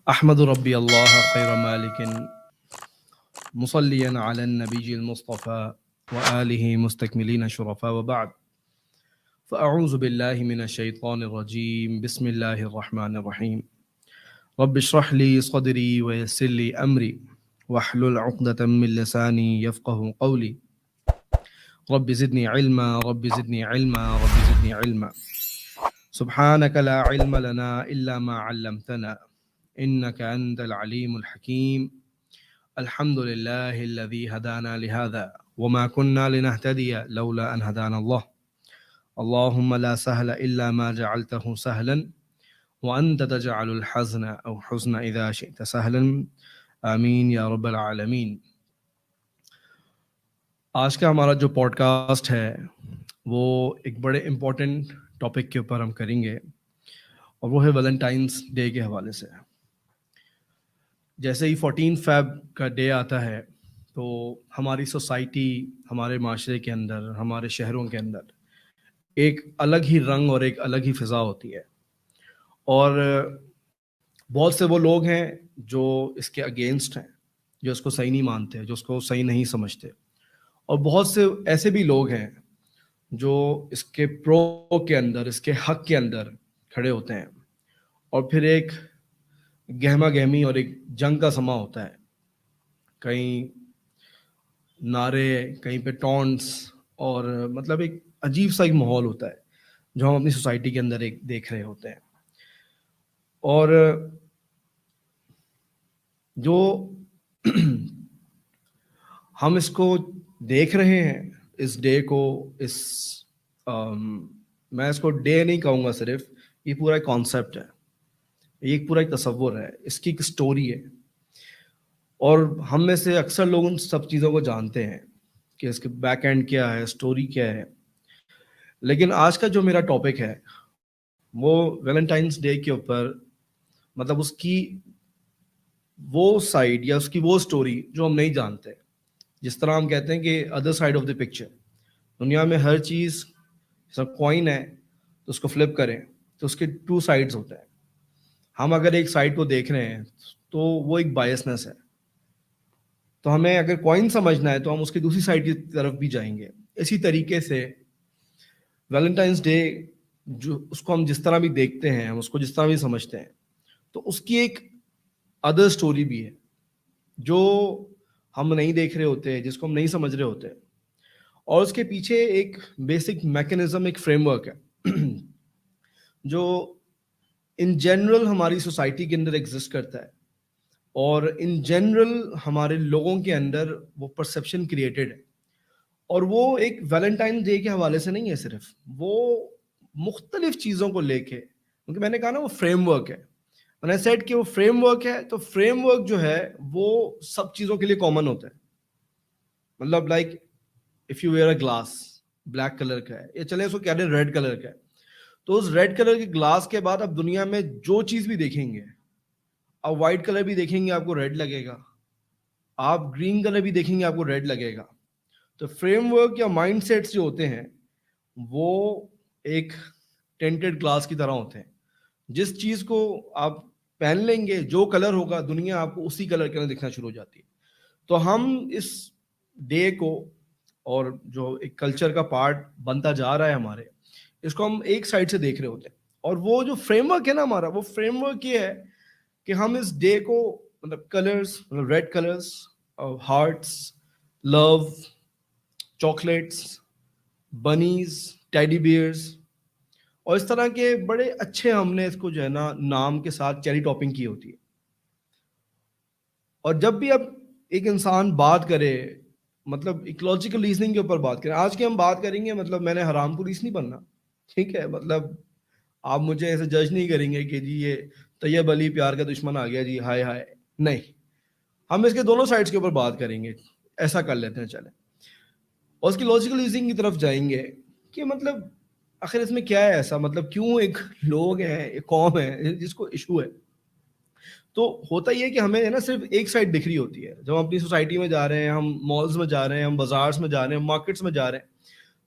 احمد ربی اللہ خیر مالک مصلیا علی النبی المصطفى وآلہ مستکملین شرفاء وبعد فاعوذ باللہ من الشیطان الرجیم بسم اللہ الرحمن الرحیم رب اشرح لی صدری ویسر لی امری واحلل عقدۃ من لسانی یفقهوا قولی رب زدنی علما رب زدنی علما رب زدنی علما سبحانک لا علم لنا الا ما علمتنا انك انت العليم الحكيم الحمد لله الذي هدانا لهذا وما كنا لنهتدي لولا ان هدانا الله اللهم لا سهل الا ما جعلته سهلا وانت تجعل الحزن او حزن اذا شئت سهلا آمین یا رب العالمین۔ آج کا ہمارا جو پوڈ کاسٹ ہے وہ ایک بڑے امپورٹنٹ ٹاپک کے اوپر ہم کریں گے، اور وہ ہے ویلنٹائنس ڈے کے حوالے سے۔ جیسے ہی 14 فیب کا ڈے آتا ہے تو ہماری سوسائٹی، ہمارے معاشرے کے اندر، ہمارے شہروں کے اندر ایک الگ ہی رنگ اور ایک الگ ہی فضا ہوتی ہے، اور بہت سے وہ لوگ ہیں جو اس کے اگینسٹ ہیں، جو اس کو صحیح نہیں مانتے، جو اس کو صحیح نہیں سمجھتے، اور بہت سے ایسے بھی لوگ ہیں جو اس کے پرو کے اندر، اس کے حق کے اندر کھڑے ہوتے ہیں، اور پھر ایک گہما گہمی اور ایک جنگ کا سما ہوتا ہے۔ کہیں نعرے، کہیں پہ ٹونٹس، اور مطلب ایک عجیب سا ایک ماحول ہوتا ہے جو ہم اپنی سوسائٹی کے اندر ایک دیکھ رہے ہوتے ہیں۔ اور جو ہم اس کو دیکھ رہے ہیں، اس ڈے کو، میں اس کو ڈے نہیں کہوں گا، صرف یہ پورا ایک کانسیپٹ ہے، یہ ایک پورا ایک تصور ہے، اس کی ایک سٹوری ہے، اور ہم میں سے اکثر لوگ ان سب چیزوں کو جانتے ہیں کہ اس کے بیک اینڈ کیا ہے، سٹوری کیا ہے۔ لیکن آج کا جو میرا ٹاپک ہے وہ ویلنٹائنس ڈے کے اوپر، مطلب اس کی وہ سائڈ یا اس کی وہ سٹوری جو ہم نہیں جانتے۔ جس طرح ہم کہتے ہیں کہ other side of the picture, دنیا میں ہر چیز، سب کوائن ہے تو اس کو فلپ کریں تو اس کے 2 سائڈز ہوتے ہیں۔ ہم اگر ایک سائڈ کو دیکھ رہے ہیں تو وہ ایک بائسنس ہے، تو ہمیں اگر کوائن سمجھنا ہے تو ہم اس کی دوسری سائڈ کی طرف بھی جائیں گے۔ اسی طریقے سے ویلنٹائنس ڈے، جو اس کو ہم جس طرح بھی دیکھتے ہیں، ہم اس کو جس طرح بھی سمجھتے ہیں، تو اس کی ایک ادر سٹوری بھی ہے جو ہم نہیں دیکھ رہے ہوتے، جس کو ہم نہیں سمجھ رہے ہوتے، اور اس کے پیچھے ایک بیسک میکینزم، ایک فریم ورک ہے جو ان جنرل ہماری سوسائٹی کے اندر ایگزسٹ کرتا ہے، اور ان جنرل ہمارے لوگوں کے اندر وہ پرسیپشن کریٹڈ ہے۔ اور وہ ایک ویلنٹائن ڈے کے حوالے سے نہیں ہے صرف، وہ مختلف چیزوں کو لے کے، کیونکہ میں نے کہا نا وہ فریم ورک ہے، میں نے سیٹ کہ وہ فریم ورک ہے، تو فریم ورک جو ہے وہ سب چیزوں کے لیے کامن ہوتا ہے۔ مطلب like if you where a glass, black colour کا ہے، یا چلیں اس کو کہہ رہے ہیں ریڈ کلر کا ہے، تو اس ریڈ کلر کے گلاس کے بعد اب دنیا میں جو چیز بھی دیکھیں گے، آپ وائٹ کلر بھی دیکھیں گے آپ کو ریڈ لگے گا، آپ گرین کلر بھی دیکھیں گے آپ کو ریڈ لگے گا۔ تو فریم ورک یا مائنڈ سیٹس جو ہوتے ہیں وہ ایک ٹینٹڈ گلاس کی طرح ہوتے ہیں۔ جس چیز کو آپ پہن لیں گے، جو کلر ہوگا، دنیا آپ کو اسی کلر کے اندر دکھنا شروع ہو جاتی ہے۔ تو ہم اس ڈے کو، اور جو ایک کلچر کا پارٹ بنتا جا رہا ہے ہمارے، اس کو ہم ایک سائڈ سے دیکھ رہے ہوتے ہیں، اور وہ جو فریم ورک ہے نا ہمارا، وہ فریم ورک یہ ہے کہ ہم اس ڈے کو، مطلب کلرز، مطلب ریڈ کلرز، ہارٹس، لو، چاکلیٹس، بنیز، ٹیڈی بیئرز، اور اس طرح کے بڑے اچھے، ہم نے اس کو جو ہے نا نام کے ساتھ چیری ٹاپنگ کی ہوتی ہے۔ اور جب بھی اب ایک انسان بات کرے، مطلب ایکولوجیکل ریزننگ کے اوپر بات کریں، آج کی ہم بات کریں گے، مطلب میں نے حرام پولیس نہیں بننا، ٹھیک ہے، مطلب آپ مجھے ایسے جج نہیں کریں گے کہ جی یہ طیب علی پیار کا دشمن آ گیا جی، ہائے ہائے، نہیں، ہم اس کے دونوں سائڈز کے اوپر بات کریں گے، ایسا کر لیتے ہیں چلیں، اور اس کی لاجیکل ریزننگ کی طرف جائیں گے کہ مطلب آخر اس میں کیا ہے ایسا، مطلب کیوں ایک لوگ ہیں، ایک قوم ہے جس کو ایشو ہے۔ تو ہوتا یہ ہے کہ ہمیں نا صرف ایک سائڈ دکھ رہی ہوتی ہے، جب ہم اپنی سوسائٹی میں جا رہے ہیں، ہم مالز میں جا رہے ہیں، ہم بازارز میں جا رہے ہیں، مارکیٹس میں جا رہے ہیں،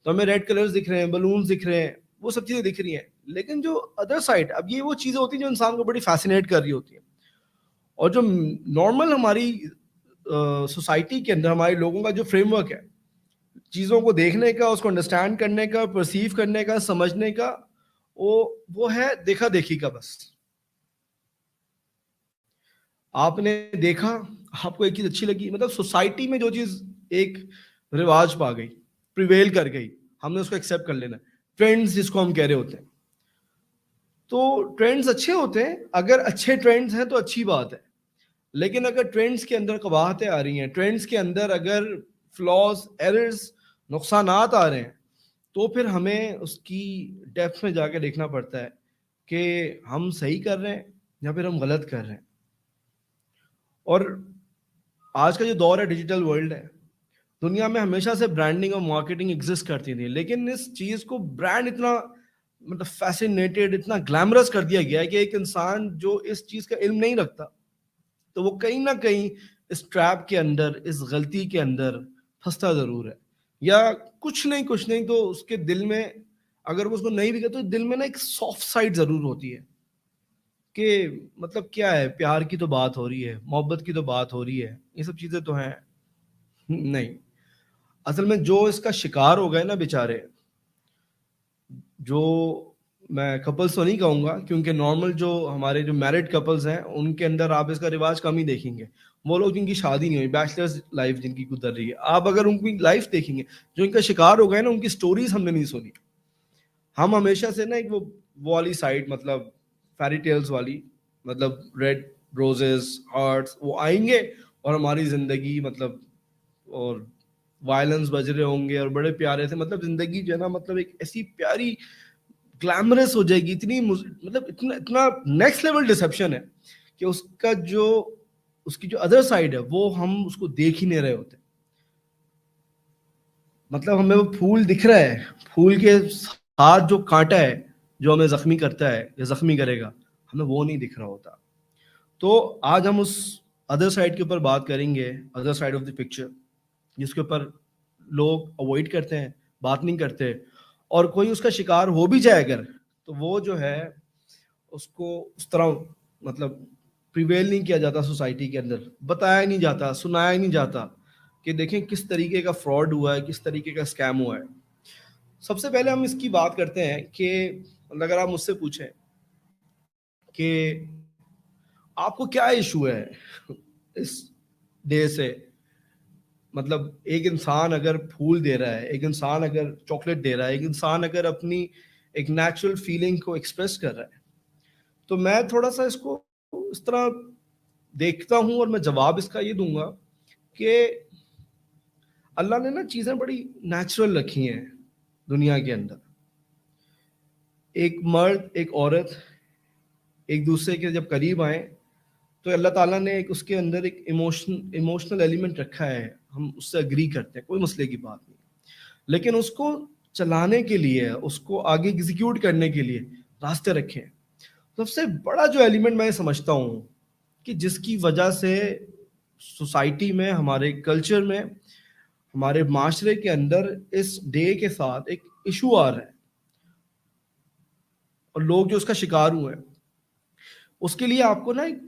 تو ہمیں ریڈ کلرز دکھ رہے ہیں، بلونز دکھ رہے ہیں، وہ سب چیزیں دکھ رہی ہیں۔ لیکن جو ادر سائڈ، اب یہ وہ چیزیں ہوتی ہیں جو انسان کو بڑی فیسینیٹ کر رہی ہوتی ہیں، اور جو نارمل ہماری سوسائٹی کے اندر ہمارے لوگوں کا جو فریم ورک ہے چیزوں کو دیکھنے کا, اس کو انڈرسٹینڈ کرنے کا, پرسیو کرنے کا, سمجھنے کا, وہ ہے دیکھا دیکھی کا. بس آپ نے دیکھا, آپ کو ایک چیز اچھی لگی, مطلب سوسائٹی میں جو چیز ایک رواج پا گئی, پریویل کر گئی, ہم نے اس کو ایکسیپٹ کر لینا. ٹرینڈز جس کو ہم کہہ رہے ہوتے ہیں, تو ٹرینڈز اچھے ہوتے ہیں, اگر اچھے ٹرینڈز ہیں تو اچھی بات ہے. لیکن اگر ٹرینڈز کے اندر قباحتیں آ رہی ہیں, ٹرینڈز کے اندر اگر فلاز, ایررز, نقصانات آ رہے ہیں, تو پھر ہمیں اس کی ڈیپتھ میں جا کے دیکھنا پڑتا ہے کہ ہم صحیح کر رہے ہیں یا پھر ہم غلط کر رہے ہیں. اور آج کا جو دور ہے ڈیجیٹل ورلڈ ہے, دنیا میں ہمیشہ سے برانڈنگ اور مارکیٹنگ ایگزسٹ کرتی تھی, لیکن اس چیز کو برانڈ اتنا مطلب فیسینیٹڈ, اتنا گلیمرس کر دیا گیا ہے کہ ایک انسان جو اس چیز کا علم نہیں رکھتا تو وہ کہیں نہ کہیں اس ٹریپ کے اندر, اس غلطی کے اندر پھنستا ضرور ہے. یا کچھ نہیں تو اس کے دل میں, اگر وہ اس کو نہیں بھی کہتے تو دل میں نا ایک سافٹ سائڈ ضرور ہوتی ہے کہ مطلب کیا ہے, پیار کی تو بات ہو رہی ہے, محبت کی تو بات ہو رہی ہے, یہ سب چیزیں تو ہیں نہیں. اصل میں جو اس کا شکار ہو گئے نا بیچارے, جو میں کپلز تو نہیں کہوں گا کیونکہ نارمل جو ہمارے جو میرڈ کپلز ہیں ان کے اندر آپ اس کا رواج کم ہی دیکھیں گے. وہ لوگ جن کی شادی نہیں ہوئی, بیچلرز لائف جن کی گزر رہی ہے, آپ اگر ان کی لائف دیکھیں گے, جو ان کا شکار ہو گئے نا, ان کی سٹوریز ہم نے نہیں سنی. ہم ہمیشہ سے نا ایک وہ والی سائڈ, مطلب فیری ٹیلز والی, مطلب ریڈ روزز, ہارٹس, وہ آئیں گے اور ہماری زندگی مطلب اور وائلنس بج رہے ہوں گے اور بڑے پیارے سے, مطلب زندگی جو ہے نا مطلب ایک ایسی پیاری گلیمرس ہو جائے گی, اتنی مطلب اتنا نیکسٹ لیول ڈسپشن ہے کہ اس کا جو اس کی جو ادر سائڈ ہے وہ ہم اس کو دیکھ ہی نہیں رہے ہوتے. مطلب ہمیں وہ پھول دکھ رہا ہے, پھول کے ساتھ جو کانٹا ہے جو ہمیں زخمی کرتا ہے یا زخمی کرے گا, ہمیں وہ نہیں دکھ رہا ہوتا. تو آج ہم اس ادر سائڈ کے اوپر بات کریں گے, other side of the picture, جس کے اوپر لوگ اوائڈ کرتے ہیں, بات نہیں کرتے, اور کوئی اس کا شکار ہو بھی جائے اگر, تو وہ جو ہے اس کو اس طرح مطلب پریویل نہیں کیا جاتا سوسائٹی کے اندر, بتایا نہیں جاتا, سنایا نہیں جاتا کہ دیکھیں کس طریقے کا فراڈ ہوا ہے, کس طریقے کا اسکیم ہوا ہے. سب سے پہلے ہم اس کی بات کرتے ہیں کہ اگر آپ مجھ سے پوچھیں کہ آپ کو کیا ایشو ہے اس ڈے سے, مطلب ایک انسان اگر پھول دے رہا ہے, ایک انسان اگر چاکلیٹ دے رہا ہے, ایک انسان اگر اپنی ایک نیچرل فیلنگ کو ایکسپریس کر رہا ہے, تو میں تھوڑا سا اس کو اس طرح دیکھتا ہوں اور میں جواب اس کا یہ دوں گا کہ اللہ نے نا چیزیں بڑی نیچرل رکھی ہیں دنیا کے اندر. ایک مرد, ایک عورت ایک دوسرے کے جب قریب آئیں تو اللہ تعالیٰ نے ایک اس کے اندر ایک ایموشنل ایلیمنٹ رکھا ہے, ہم اس سے اگری کرتے ہیں, کوئی مسئلے کی بات نہیں, لیکن اس کو چلانے کے لیے, اس کو آگے ایگزیکیوٹ کرنے کے لیے راستے رکھے ہیں. سب سے بڑا جو ایلیمنٹ میں سمجھتا ہوں کہ جس کی وجہ سے سوسائٹی میں, ہمارے کلچر میں, ہمارے معاشرے کے اندر اس ڈے کے ساتھ ایک ایشو آ رہا ہے اور لوگ جو اس کا شکار ہوئے ہیں, اس کے لیے آپ کو نا ایک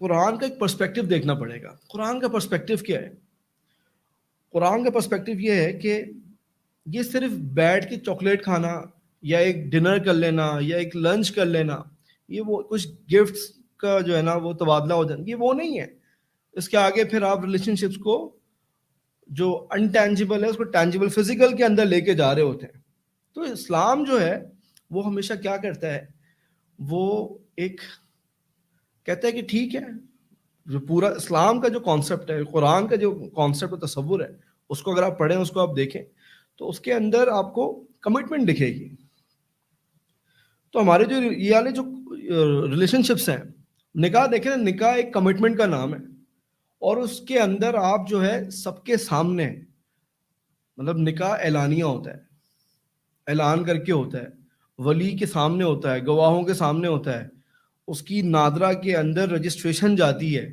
قرآن کا ایک پرسپیکٹو دیکھنا پڑے گا. قرآن کا پرسپیکٹو کیا ہے؟ قرآن کا پرسپیکٹو یہ ہے کہ یہ صرف بیٹھ کے چاکلیٹ کھانا یا ایک ڈنر کر لینا یا ایک لنچ کر لینا, یہ وہ کچھ گفٹس کا جو ہے نا وہ تبادلہ ہو جانا, یہ وہ نہیں ہے. اس کے آگے پھر آپ ریلیشن شپس کو جو انٹینجیبل ہے اس کو ٹینجیبل فزیکل کے اندر لے کے جا رہے ہوتے ہیں. تو اسلام جو ہے وہ ہمیشہ کیا کرتا ہے, وہ ایک کہتا ہے کہ ٹھیک ہے, جو پورا اسلام کا جو کانسیپٹ ہے, قرآن کا جو کانسیپٹ و تصور ہے, اس کو اگر آپ پڑھیں, اس کو آپ دیکھیں, تو اس کے اندر آپ کو کمٹمنٹ دکھے گی. تو ہمارے جو یہ والے جو ریلیشن شپس ہیں, نکاح دیکھیں نا, نکاح ایک کمٹمنٹ کا نام ہے, اور اس کے اندر آپ جو ہے سب کے سامنے, مطلب نکاح اعلانیہ ہوتا ہے, اعلان کر کے ہوتا ہے, ولی کے سامنے ہوتا ہے, گواہوں کے سامنے ہوتا ہے, اس کی نادرا کے اندر رجسٹریشن جاتی ہے.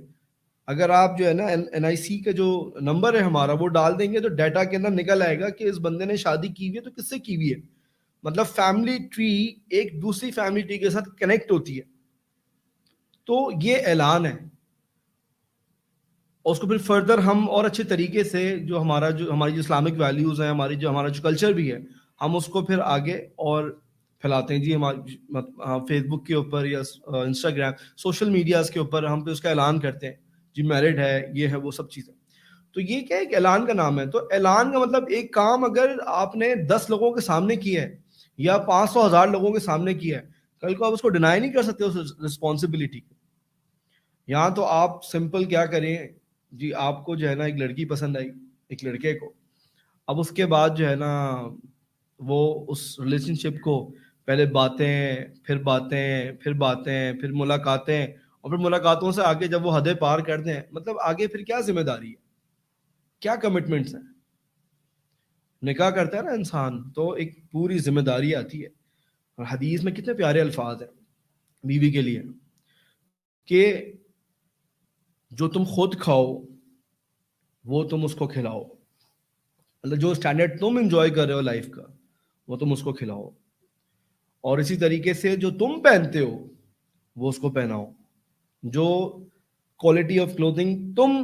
اگر آپ جو ہے نا NIC کا جو نمبر ہے ہمارا وہ ڈال دیں گے تو ڈیٹا کے اندر نکل آئے گا کہ اس بندے نے شادی کی ہوئی ہے تو کس سے کی ہوئی ہے. مطلب فیملی ٹری ایک دوسری فیملی ٹری کے ساتھ کنیکٹ ہوتی ہے. تو یہ اعلان ہے. اور اس کو پھر فردر ہم اور اچھے طریقے سے جو ہماری جو اسلامک ویلیوز ہیں، ہمارا جو کلچر بھی ہے، ہم اس کو پھر آگے اور پھیلاتے ہیں. جی ہمارے فیس بک کے اوپر یا انسٹاگرام سوشل میڈیاز کے اوپر ہم پہ اس کا اعلان کرتے ہیں، جی میرڈ ہے، یہ ہے، وہ سب چیزیں. تو یہ کیا ایک اعلان کا نام ہے. تو اعلان کا مطلب ایک کام اگر آپ نے 10 لوگوں کے سامنے کیا ہے یا 500,000 لوگوں کے سامنے کیا ہے، کل کو آپ اس کو ڈینائی نہیں کر سکتے اس رسپانسبلٹی کو. یہاں تو آپ سمپل کیا کریں، جی آپ کو جو ہے نا ایک لڑکی پسند آئی ایک لڑکے کو، اب اس کے بعد جو ہے نا وہ اس ریلیشن شپ کو پہلے باتیں پھر ملاقاتیں، اور پھر ملاقاتوں سے آگے جب وہ حدیں پار کر دیں، مطلب آگے پھر کیا ذمہ داری ہے، کیا کمٹمنٹس ہیں. نکاح کرتا ہے نا انسان تو ایک پوری ذمہ داری آتی ہے. اور حدیث میں کتنے پیارے الفاظ ہیں بیوی کے لیے کہ جو تم خود کھاؤ وہ تم اس کو کھلاؤ، مطلب جو اسٹینڈرڈ تم انجوائے کر رہے ہو لائف کا وہ تم اس کو کھلاؤ، اور اسی طریقے سے جو تم پہنتے ہو وہ اس کو پہناؤ. جو کوالٹی آف کلوتھنگ تم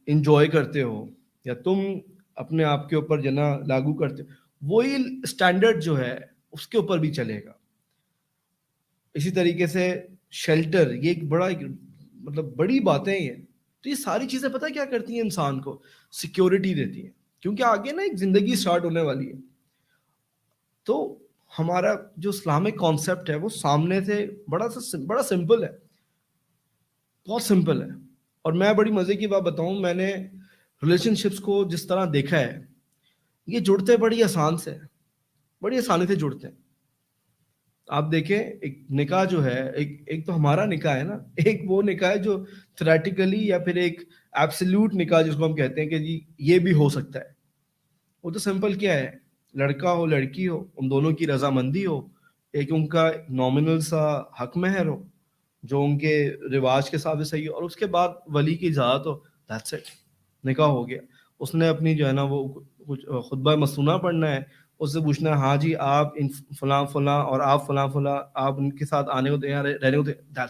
انجوائے کرتے ہو یا تم اپنے آپ کے اوپر جنا لاگو کرتے ہو، وہی اسٹینڈرڈ جو ہے اس کے اوپر بھی چلے گا. اسی طریقے سے شیلٹر، یہ ایک بڑا مطلب بڑی باتیں ہیں. تو یہ ساری چیزیں پتہ کیا کرتی ہیں، انسان کو سیکیورٹی دیتی ہیں، کیونکہ آگے نا ایک زندگی سٹارٹ ہونے والی ہے. تو ہمارا جو اسلامک کانسیپٹ ہے وہ سامنے سے بڑا سمپل ہے، بہت سمپل ہے. اور میں بڑی مزے کی بات بتاؤں، میں نے ریلیشن شپس کو جس طرح دیکھا ہے، یہ جڑتے بڑی آسانی سے جڑتے ہیں. آپ دیکھیں ایک نکاح جو ہے، ایک تو ہمارا نکاح ہے نا، ایک وہ نکاح ہے جو تھیوریٹیکلی یا پھر ایک ایبسلیوٹ نکاح جس کو ہم کہتے ہیں کہ جی یہ بھی ہو سکتا ہے. وہ تو سمپل کیا ہے، لڑکا ہو لڑکی ہو، ان دونوں کی رضامندی ہو، ایک ان کا نامنل سا حق مہر ہو جو ان کے رواج کے حساب سے صحیح ہو، اور اس کے بعد ولی کی اجازت ہو، دیٹس اٹ، نکاح ہو گیا. اس نے اپنی جو ہے نا وہ کچھ خطبہ مسنونہ پڑھنا ہے، اس سے پوچھنا ہے ہاں جی آپ ان فلاں اور آپ فلاں آپ ان کے ساتھ آنے کو تیار رہنے کو تیار،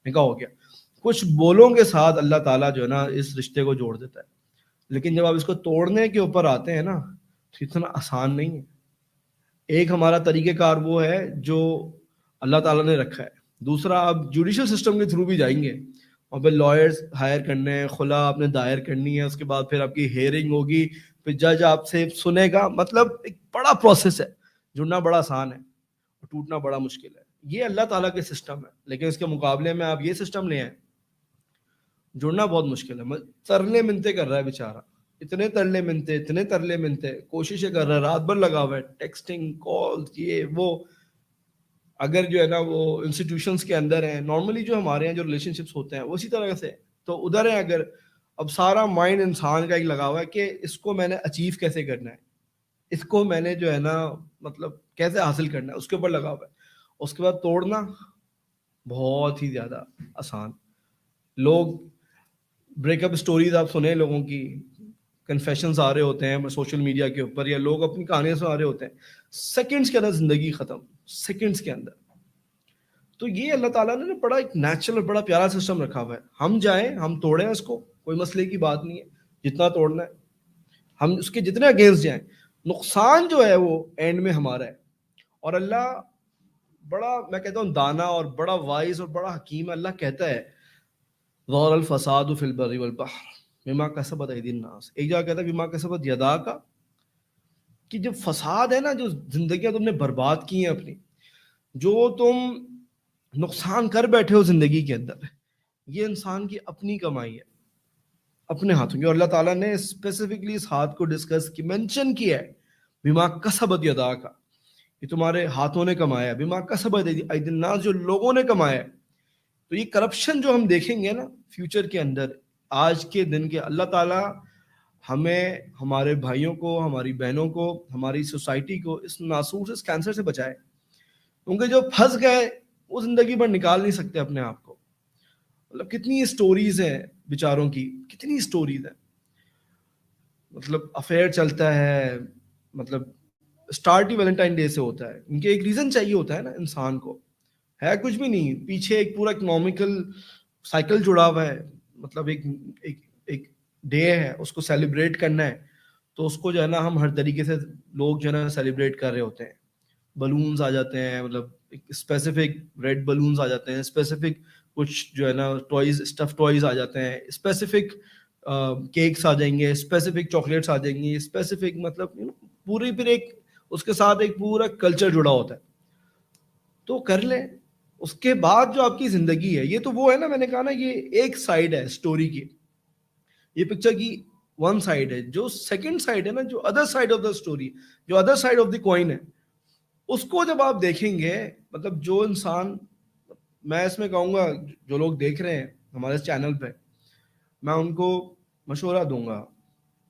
نکاح ہو گیا. کچھ بولوں کے ساتھ اللہ تعالیٰ جو ہے نا اس رشتے کو جوڑ دیتا ہے. لیکن جب آپ اس کو توڑنے کے اوپر آتے ہیں نا تو اتنا آسان نہیں ہے. ایک ہمارا طریقہ کار وہ ہے جو اللہ تعالیٰ نے رکھا ہے، دوسرا آپ جوڈیشل سسٹم کے تھرو بھی جائیں گے اور پھر لائرز ہائر کرنے ہیں، خلا آپ نے دائر کرنی ہے، اس کے بعد پھر آپ کی ہیئرنگ ہوگی، پھر جج آپ سے سنے گا. مطلب ایک بڑا پروسیس ہے. جڑنا بڑا آسان ہے اور ٹوٹنا بڑا مشکل ہے. یہ اللہ تعالیٰ کے سسٹم ہے، لیکن اس کے مقابلے میں آپ یہ سسٹم لے آئیں، جڑنا بہت مشکل ہے. ترلے منتے کر رہا ہے بیچارہ، اتنے ترلے منتے کوششیں کر رہا ہے، رات بھر لگا ہوا ہے، ٹیکسٹنگ، کال، یہ وہ. اگر جو ہے نا وہ انسٹیٹیوشنس کے اندر ہیں، نارملی جو ہمارے ہیں جو ریلیشن شپس ہوتے ہیں وہ اسی طرح سے تو ادھر ہے. اگر اب سارا مائنڈ انسان کا ایک لگا ہوا ہے کہ اس کو میں نے اچیو کیسے کرنا ہے، اس کو میں نے جو ہے نا مطلب کیسے حاصل کرنا ہے، اس کے اوپر لگا ہوا ہے. اس کے بعد توڑنا بہت ہی زیادہ آسان. لوگ بریک اپ اسٹوریز آپ سنیں، لوگوں کی کنفیشنز آ رہے ہوتے ہیں سوشل میڈیا کے اوپر، یا لوگ اپنی کہانیاں سنا رہے ہوتے ہیں، سیکنڈز کے اندر زندگی ختم، سیکنڈز کے اندر. تو یہ اللہ تعالیٰ نے بڑا ایک نیچرل بڑا پیارا سسٹم رکھا ہوا ہے. ہم جائیں ہم توڑیں اس کو، کوئی مسئلے کی بات نہیں ہے، جتنا توڑنا ہے ہم اس کے جتنے اگینسٹ جائیں، نقصان جو ہے وہ اینڈ میں ہمارا ہے. اور اللہ بڑا، میں کہتا ہوں دانا اور بڑا وائز اور بڑا حکیم. اللہ کہتا ہے ظہر الفساد فی البر والبحر بما کسبت ایدی الناس. ایک جگہ کہتا ہے بما کسبت یداک، کہ جو فساد ہے نا، جو زندگیاں تم نے برباد کی ہیں اپنی، جو تم نقصان کر بیٹھے ہو زندگی کے اندر، یہ انسان کی اپنی کمائی ہے، اپنے ہاتھوں کی. اور اللہ تعالیٰ نے اسپیسیفکلی اس ہاتھ کو ڈسکس کی، مینشن کیا ہے بما کسبت یداک، یہ تمہارے ہاتھوں نے کمایا. بما کسبت ایدی الناس، جو لوگوں نے کمایا. تو یہ کرپشن جو ہم دیکھیں گے نا فیوچر کے اندر، آج کے دن کے، اللہ تعالیٰ ہمیں، ہمارے بھائیوں کو، ہماری بہنوں کو، ہماری سوسائٹی کو اس ناسور سے، اس کینسر سے بچائے. کیونکہ جو پھنس گئے وہ زندگی بھر نکال نہیں سکتے اپنے آپ کو. مطلب کتنی اسٹوریز ہیں بیچاروں کی، کتنی اسٹوریز ہیں. مطلب افیئر چلتا ہے، مطلب اسٹارٹ ہی ویلنٹائن ڈے سے ہوتا ہے. ان کے ایک ریزن چاہیے ہوتا ہے نا انسان کو، ہے کچھ بھی نہیں، پیچھے ایک پورا اکنامیکل سائیکل جڑا ہوا ہے. مطلب ایک ڈے ہے اس کو سیلیبریٹ کرنا ہے تو اس کو جو ہے نا ہم ہر طریقے سے لوگ جو ہے نا سیلیبریٹ کر رہے ہوتے ہیں. بلونز آ جاتے ہیں, مطلب اسپیسیفک ریڈ بلونز آ جاتے ہیں, اسپیسیفک کچھ جو ہے نا ٹوائز, اسٹف ٹوائز آ جاتے ہیں, اسپیسیفک کیکس آ جائیں گے, اسپیسیفک چاکلیٹس آ جائیں گی, اسپیسیفک مطلب پوری پھر ایک اس کے ساتھ ایک پورا کلچر جڑا ہوتا ہے. تو کر لیں. اس کے بعد جو آپ کی زندگی ہے یہ تو وہ ہے نا, میں نے کہا نا یہ ایک سائڈ ہے اسٹوری کی, یہ پکچر کی ون سائڈ ہے. جو سیکنڈ سائڈ ہے نا, جو other side of the story, جو other side of the coin ہے, اس کو جب آپ دیکھیں گے, مطلب جو انسان, میں اس میں کہوں گا جو لوگ دیکھ رہے ہیں ہمارے چینل پہ, میں ان کو مشورہ دوں گا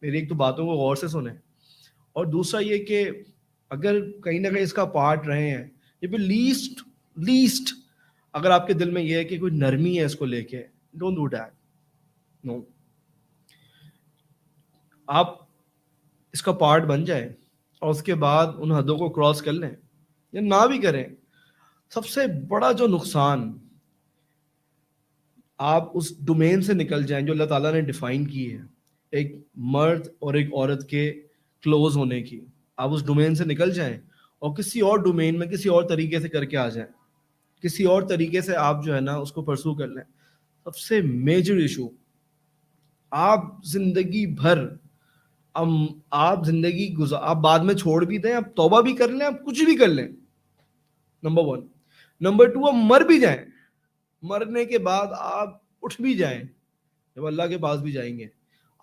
میری ایک تو باتوں کو غور سے سنیں, اور دوسرا یہ کہ اگر کہیں نہ کہیں اس کا پارٹ رہے ہیں, یہ بھی لیسٹ اگر آپ کے دل میں یہ ہے کہ کوئی نرمی ہے اس کو لے کے, ڈونٹ ڈو دیٹ. نو, آپ اس کا پارٹ بن جائیں اور اس کے بعد ان حدوں کو کراس کر لیں یا نہ بھی کریں. سب سے بڑا جو نقصان, آپ اس ڈومین سے نکل جائیں جو اللہ تعالیٰ نے ڈیفائن کی ہے, ایک مرد اور ایک عورت کے کلوز ہونے کی. آپ اس ڈومین سے نکل جائیں اور کسی اور ڈومین میں کسی اور طریقے سے کر کے آ جائیں, کسی اور طریقے سے آپ جو ہے نا اس کو پرسو کر لیں. سب سے میجر ایشو, آپ زندگی بھر آپ زندگی آپ بعد میں چھوڑ بھی دیں, آپ توبہ بھی کر لیں, آپ کچھ بھی کر لیں, نمبر 1. نمبر 2, آپ مر بھی جائیں, مرنے کے بعد آپ اٹھ بھی جائیں, جب اللہ کے پاس بھی جائیں گے,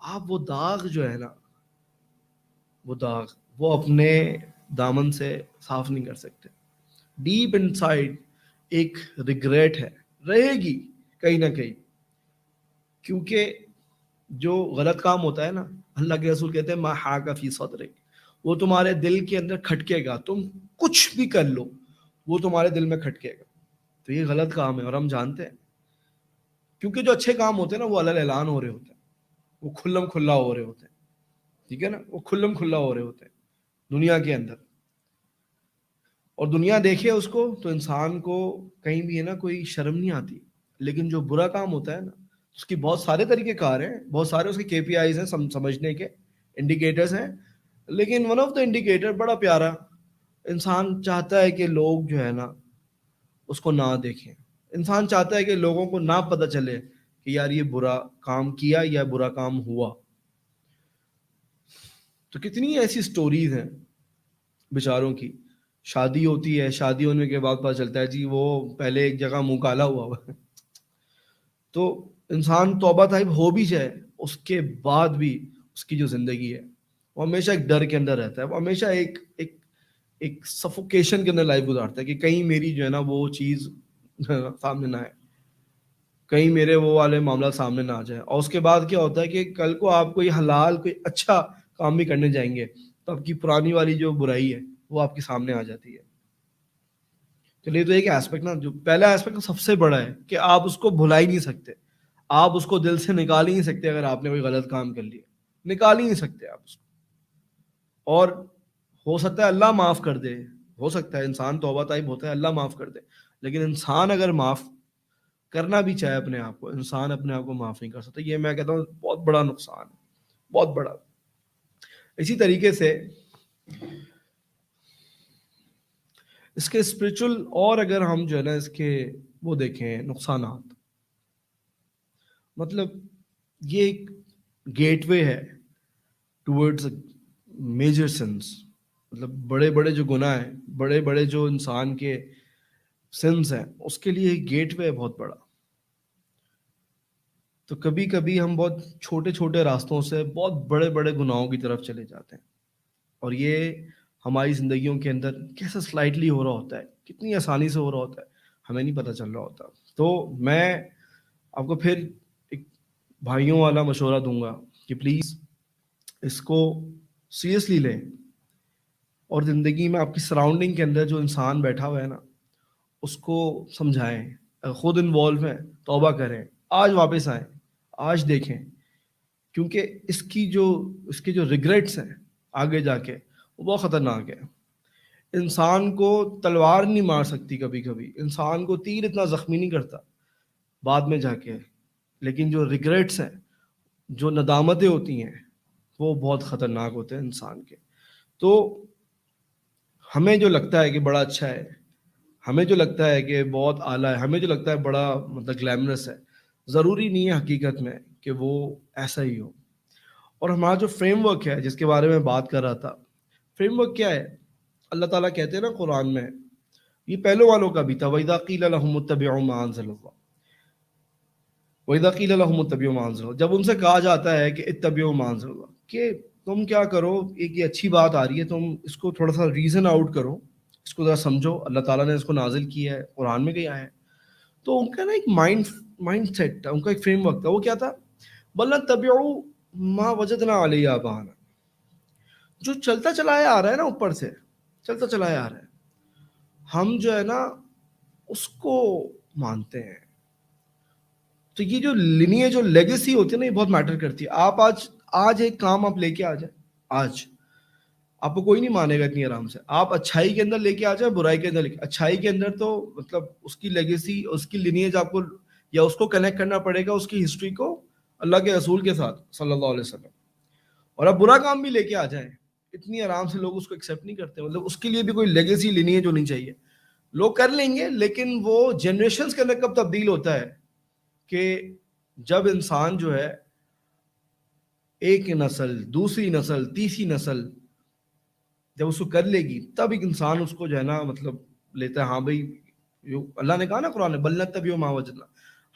آپ وہ داغ جو ہے نا, وہ داغ وہ اپنے دامن سے صاف نہیں کر سکتے. ڈیپ ان سائڈ ایک ریگریٹ ہے, رہے گی کہیں نہ کہیں, کیونکہ جو غلط کام ہوتا ہے نا, اللہ کے رسول کہتے ہیں ما حاک فی صدرک, وہ تمہارے دل کے اندر کھٹکے گا, تم کچھ بھی کر لو وہ تمہارے دل میں کھٹکے گا. تو یہ غلط کام ہے اور ہم جانتے ہیں, کیونکہ جو اچھے کام ہوتے ہیں نا وہ علل اعلان ہو رہے ہوتے ہیں, وہ کھلم کھلا ہو رہے ہوتے ہیں, ٹھیک ہے نا, وہ کھلم کھلا ہو رہے ہوتے ہیں دنیا کے اندر. اور دنیا دیکھے اس کو تو انسان کو کہیں بھی ہے نا کوئی شرم نہیں آتی. لیکن جو برا کام ہوتا ہے نا, اس کی بہت سارے طریقے کار ہیں, بہت سارے اس کے KPIs ہیں سمجھنے کے, انڈیکیٹرز ہیں, لیکن ون آف دا انڈیکیٹر بڑا پیارا, انسان چاہتا ہے کہ لوگ جو ہے نا اس کو نہ دیکھیں. انسان چاہتا ہے کہ لوگوں کو نہ پتہ چلے کہ یار یہ برا کام کیا یا برا کام ہوا. تو کتنی ایسی سٹوریز ہیں بیچاروں کی, شادی ہوتی ہے, شادی ہونے کے بعد پتہ چلتا ہے جی وہ پہلے ایک جگہ منہ کالا ہوا ہے. تو انسان توبہ طائب ہو بھی جائے, اس کے بعد بھی اس کی جو زندگی ہے وہ ہمیشہ ایک ڈر کے اندر رہتا ہے, وہ ہمیشہ ایک سفوکیشن کے اندر لائف گزارتا ہے کہ کہیں میری جو ہے نا وہ چیز سامنے نہ آئے, کہیں میرے وہ والے معاملات سامنے نہ آ جائے. اور اس کے بعد کیا ہوتا ہے کہ کل کو آپ کوئی حلال کوئی اچھا کام بھی کرنے جائیں گے تو آپ کی پرانی والی جو برائی ہے وہ آپ کے سامنے آ جاتی ہے. چلیے, تو ایک ایسپیکٹ نا, جو پہلا ایسپیکٹ سب سے بڑا ہے کہ آپ اس کو بھلا ہی نہیں سکتے, آپ اس کو دل سے نکال ہی نہیں سکتے. اگر آپ نے کوئی غلط کام کر لیا نکال ہی نہیں سکتے آپ اس کو. اور ہو سکتا ہے اللہ معاف کر دے, ہو سکتا ہے انسان توبہ طائب ہوتا ہے اللہ معاف کر دے, لیکن انسان اگر معاف کرنا بھی چاہے اپنے آپ کو, انسان اپنے آپ کو معاف نہیں کر سکتا. یہ میں کہتا ہوں بہت بڑا نقصان ہے, بہت بڑا. اسی طریقے سے اس کے اسپرچل, اور اگر ہم جو ہے نا اس کے وہ دیکھیں نقصانات, مطلب یہ ایک گیٹ وے ہے ٹورڈز میجر سنس. مطلب بڑے بڑے جو گناہ ہیں, بڑے بڑے جو انسان کے سنس ہیں, اس کے لیے ایک گیٹ وے ہے بہت بڑا. تو کبھی کبھی ہم بہت چھوٹے چھوٹے راستوں سے بہت بڑے بڑے گناہوں کی طرف چلے جاتے ہیں, اور یہ ہماری زندگیوں کے اندر کیسے سلائٹلی ہو رہا ہوتا ہے, کتنی آسانی سے ہو رہا ہوتا ہے, ہمیں نہیں پتہ چل رہا ہوتا. تو میں آپ کو پھر ایک بھائیوں والا مشورہ دوں گا کہ پلیز اس کو سیریسلی لیں, اور زندگی میں آپ کی سراؤنڈنگ کے اندر جو انسان بیٹھا ہوا ہے نا اس کو سمجھائیں, خود انوالو ہیں, توبہ کریں, آج واپس آئیں, آج دیکھیں, کیونکہ اس کے جو ریگریٹس ہیں آگے جا کے وہ بہت خطرناک ہے. انسان کو تلوار نہیں مار سکتی, کبھی کبھی انسان کو تیر اتنا زخمی نہیں کرتا بعد میں جا کے, لیکن جو ریگریٹس ہیں جو ندامتیں ہوتی ہیں وہ بہت خطرناک ہوتے ہیں انسان کے. تو ہمیں جو لگتا ہے کہ بڑا اچھا ہے, ہمیں جو لگتا ہے کہ بہت اعلیٰ ہے, ہمیں جو لگتا ہے بڑا مطلب گلیمرس ہے, ضروری نہیں ہے حقیقت میں کہ وہ ایسا ہی ہو. اور ہمارا جو فریم ورک ہے جس کے بارے میں بات کر رہا تھا, فریم ورک کیا ہے؟ اللہ تعالیٰ کہتے ہیں نا قرآن میں, یہ پہلو والوں کا بھی تھا, وَإِذَا قِيلَ لَهُمُ اتَّبِعُوا مَا أَنزَلَ اللَّهُ وَإِذَا قِيلَ لَهُمُ اتَّبِعُوا مَا أَنزَلَ اللَّهُ, جب ان سے کہا جاتا ہے کہ اتبعوا ما انزل اللہ, کہ تم کیا کرو, ایک یہ اچھی بات آ رہی ہے, تم اس کو تھوڑا سا ریزن آؤٹ کرو, اس کو ذرا سمجھو, اللہ تعالیٰ نے اس کو نازل کیا ہے, قرآن میں کہیں آیا ہے. تو ان کا نا ایک مائنڈ سیٹ تھا, ان کا ایک فریم ورک تھا. وہ کیا تھا؟ بل نتبعوا ما وجدنا علیہ آباءنا, جو چلتا چلایا آ رہا ہے نا, اوپر سے چلتا چلایا آ رہا ہے, ہم جو ہے نا اس کو مانتے ہیں. تو یہ جو لینیج جو لیگیسی ہوتی ہے نا, یہ بہت میٹر کرتی ہے. آپ آج ایک کام آپ لے کے آ جائیں, آج آپ کو کوئی نہیں مانے گا اتنی آرام سے. آپ اچھائی کے اندر لے کے آ جائیں, برائی کے اندر لے کے, اچھائی کے اندر تو مطلب اس کی لیگیسی, اس کی لینیج آپ کو, یا اس کو کنیکٹ کرنا پڑے گا اس کی ہسٹری کو اللہ کے رسول کے ساتھ صلی اللہ علیہ وسلم. اور آپ برا کام بھی لے کے آ جائیں, اتنی آرام سے لوگ اس کو ایکسیپٹ نہیں کرتے. مطلب اس کے لیے بھی کوئی لیگیسی لینیج ہونی چاہیے. لوگ کر لیں گے, لیکن وہ جنریشنز کے اندر کب تبدیل ہوتا ہے کہ جب انسان جو ہے ایک نسل, دوسری نسل, تیسری نسل جب اس کو کر لے گی, تب ایک انسان اس کو جو ہے نا مطلب لیتا ہے. ہاں بھائی, اللہ نے کہا نا قرآن میں, بل نتبعوا ما وجدنا,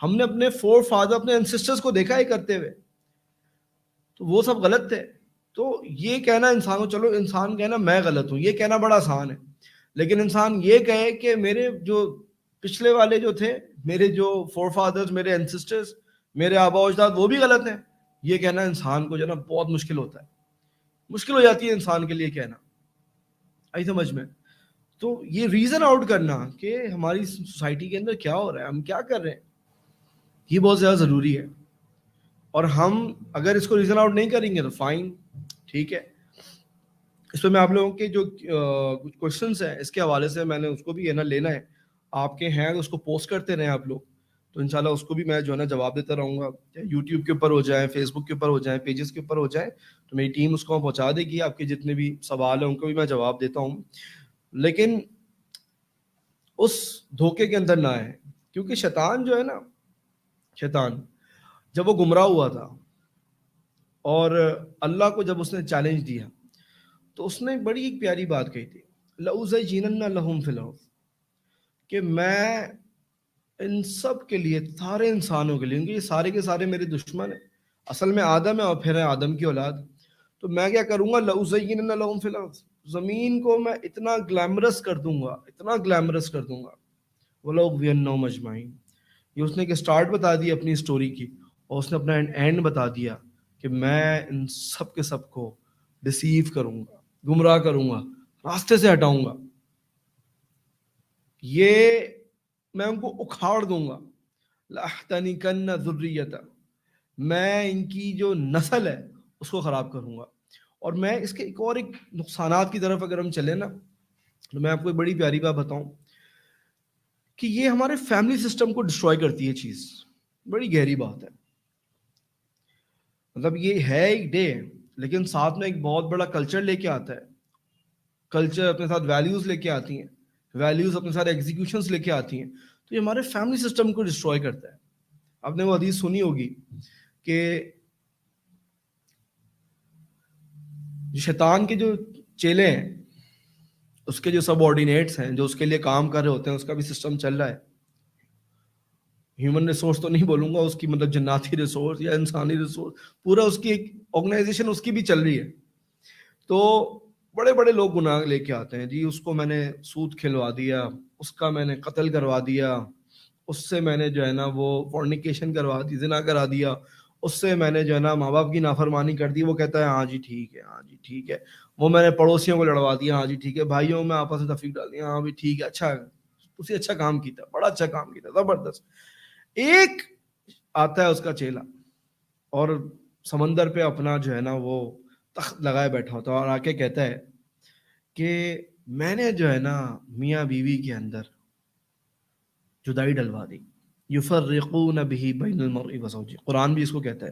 ہم نے اپنے فور فادر, اپنے انسسٹرز کو دیکھا ہے کرتے ہوئے, تو وہ سب غلط تھے. تو یہ کہنا انسان کو, چلو انسان کہنا میں غلط ہوں, یہ کہنا بڑا آسان ہے. لیکن انسان یہ کہے کہ میرے جو پچھلے والے جو تھے, میرے جو فور فادرز, میرے انسسٹرز, میرے آبا و اجداد, وہ بھی غلط ہیں, یہ کہنا انسان کو جو ہے نا بہت مشکل ہوتا ہے. مشکل ہو جاتی ہے انسان کے لیے کہنا, آئی سمجھ میں. تو یہ ریزن آؤٹ کرنا کہ ہماری سوسائٹی کے اندر کیا ہو رہا ہے, ہم کیا کر رہے ہیں, یہ بہت زیادہ ضروری ہے. اور ہم اگر اس کو ریزن آؤٹ نہیں کریں گے تو فائن, ٹھیک ہے. اس پہ میں آپ لوگوں کے جو کچھ کوشچنس ہیں اس کے حوالے سے میں نے اس کو بھی ہے نا لینا ہے, آپ کے ہیں اس کو پوسٹ کرتے رہیں آپ لوگ, تو انشاءاللہ اس کو بھی میں جو ہے نا جواب دیتا رہوں گا. یوٹیوب کے اوپر ہو جائیں, فیس بک کے اوپر ہو جائیں, پیجز کے اوپر ہو جائیں, تو میری ٹیم اس کو پہنچا دے گی. آپ کے جتنے بھی سوال ہیں ان کو بھی میں جواب دیتا ہوں. لیکن اس دھوکے کے اندر نہ آئے, کیونکہ شیطان جو ہے نا, شیطان جب وہ گمراہ ہوا تھا اور اللہ کو جب اس نے چیلنج دیا, تو اس نے بڑی ایک پیاری بات کہی تھی, لَأُزَيِّنَنَّ لَهُمْ فِي الْأَرْضِ, کہ میں ان سب کے لیے, سارے انسانوں کے لیے, کیونکہ یہ سارے کے سارے میرے دشمن ہیں, اصل میں آدم ہے اور پھر ہے آدم کی اولاد, تو میں کیا کروں گا, لَأُزَيِّنَنَّ لَهُمْ فِي الْأَرْضِ, زمین کو میں اتنا گلیمرس کر دوں گا, اتنا گلیمرس کر دوں گا. وَلَأُغْوِيَنَّهُمْ أَجْمَعِينَ, یہ اس نے ایک سٹارٹ بتا دی اپنی سٹوری کی, اور اس نے اپنا اینڈ بتا دیا کہ میں ان سب کے سب کو ڈسیو کروں گا, گمراہ کروں گا, راستے سے ہٹاؤں گا, یہ میں ان کو اکھاڑ دوں گا. لَأَحْتَنِكَنَّ ذُرِّيَّتَهُ, میں ان کی جو نسل ہے اس کو خراب کروں گا. اور میں اس کے ایک اور ایک نقصانات کی طرف اگر ہم چلیں نا, تو میں آپ کو ایک بڑی پیاری بات بتاؤں کہ یہ ہمارے فیملی سسٹم کو ڈسٹروائے کرتی ہے چیز, بڑی گہری بات ہے. مطلب یہ ہے ایک ڈے, لیکن ساتھ میں ایک بہت بڑا کلچر لے کے آتا ہے. کلچر اپنے ساتھ ویلیوز لے کے آتی ہیں, ویلیوز اپنے ساتھ ایگزیکیوشنز لے کے آتی ہیں, تو یہ ہمارے فیملی سسٹم کو ڈسٹروائے کرتا ہے. آپ نے وہ حدیث سنی ہوگی کہ شیطان کے جو چیلے ہیں, اس کے جو سب آرڈینیٹس ہیں, جو اس کے لیے کام کر رہے ہوتے ہیں, اس کا بھی سسٹم چل رہا ہے. ہیومن ریسورس تو نہیں بولوں گا, اس کی مطلب جناتی ریسورس یا انسانی ریسورس, پورا اس کی ایک آرگنائزیشن اس کی بھی چل رہی ہے. تو بڑے بڑے لوگ گناہ لے کے آتے ہیں, جی اس کو میں نے سود کھلوا دیا, اس کا میں نے قتل کروا دیا, اس سے میں نے جو ہے نا وہ فورنیکیشن کروا دی, زنا کرا دیا, اس سے میں نے جو ہے نا ماں باپ کی نافرمانی کر دی. وہ کہتا ہے ہاں جی ٹھیک ہے, ہاں جی ٹھیک ہے. وہ میں نے پڑوسیوں کو لڑوا دیا, ہاں جی ٹھیک ہے. بھائیوں میں آپس میں تفریق ڈال دیا, ہاں بھی ٹھیک ہے, اچھا اسی اچھا کام کیتا, بڑا اچھا کام کیتا, زبردست. ایک آتا ہے اس کا چیلا, اور سمندر پہ اپنا جو ہے نا وہ تخت لگائے بیٹھا ہوتا ہے, اور آ کے کہتا ہے کہ میں نے جو ہے نا میاں بیوی کے اندر جدائی ڈلوا دی. یفرقون به بین المرء وزوجہ, قرآن بھی اس کو کہتا ہے.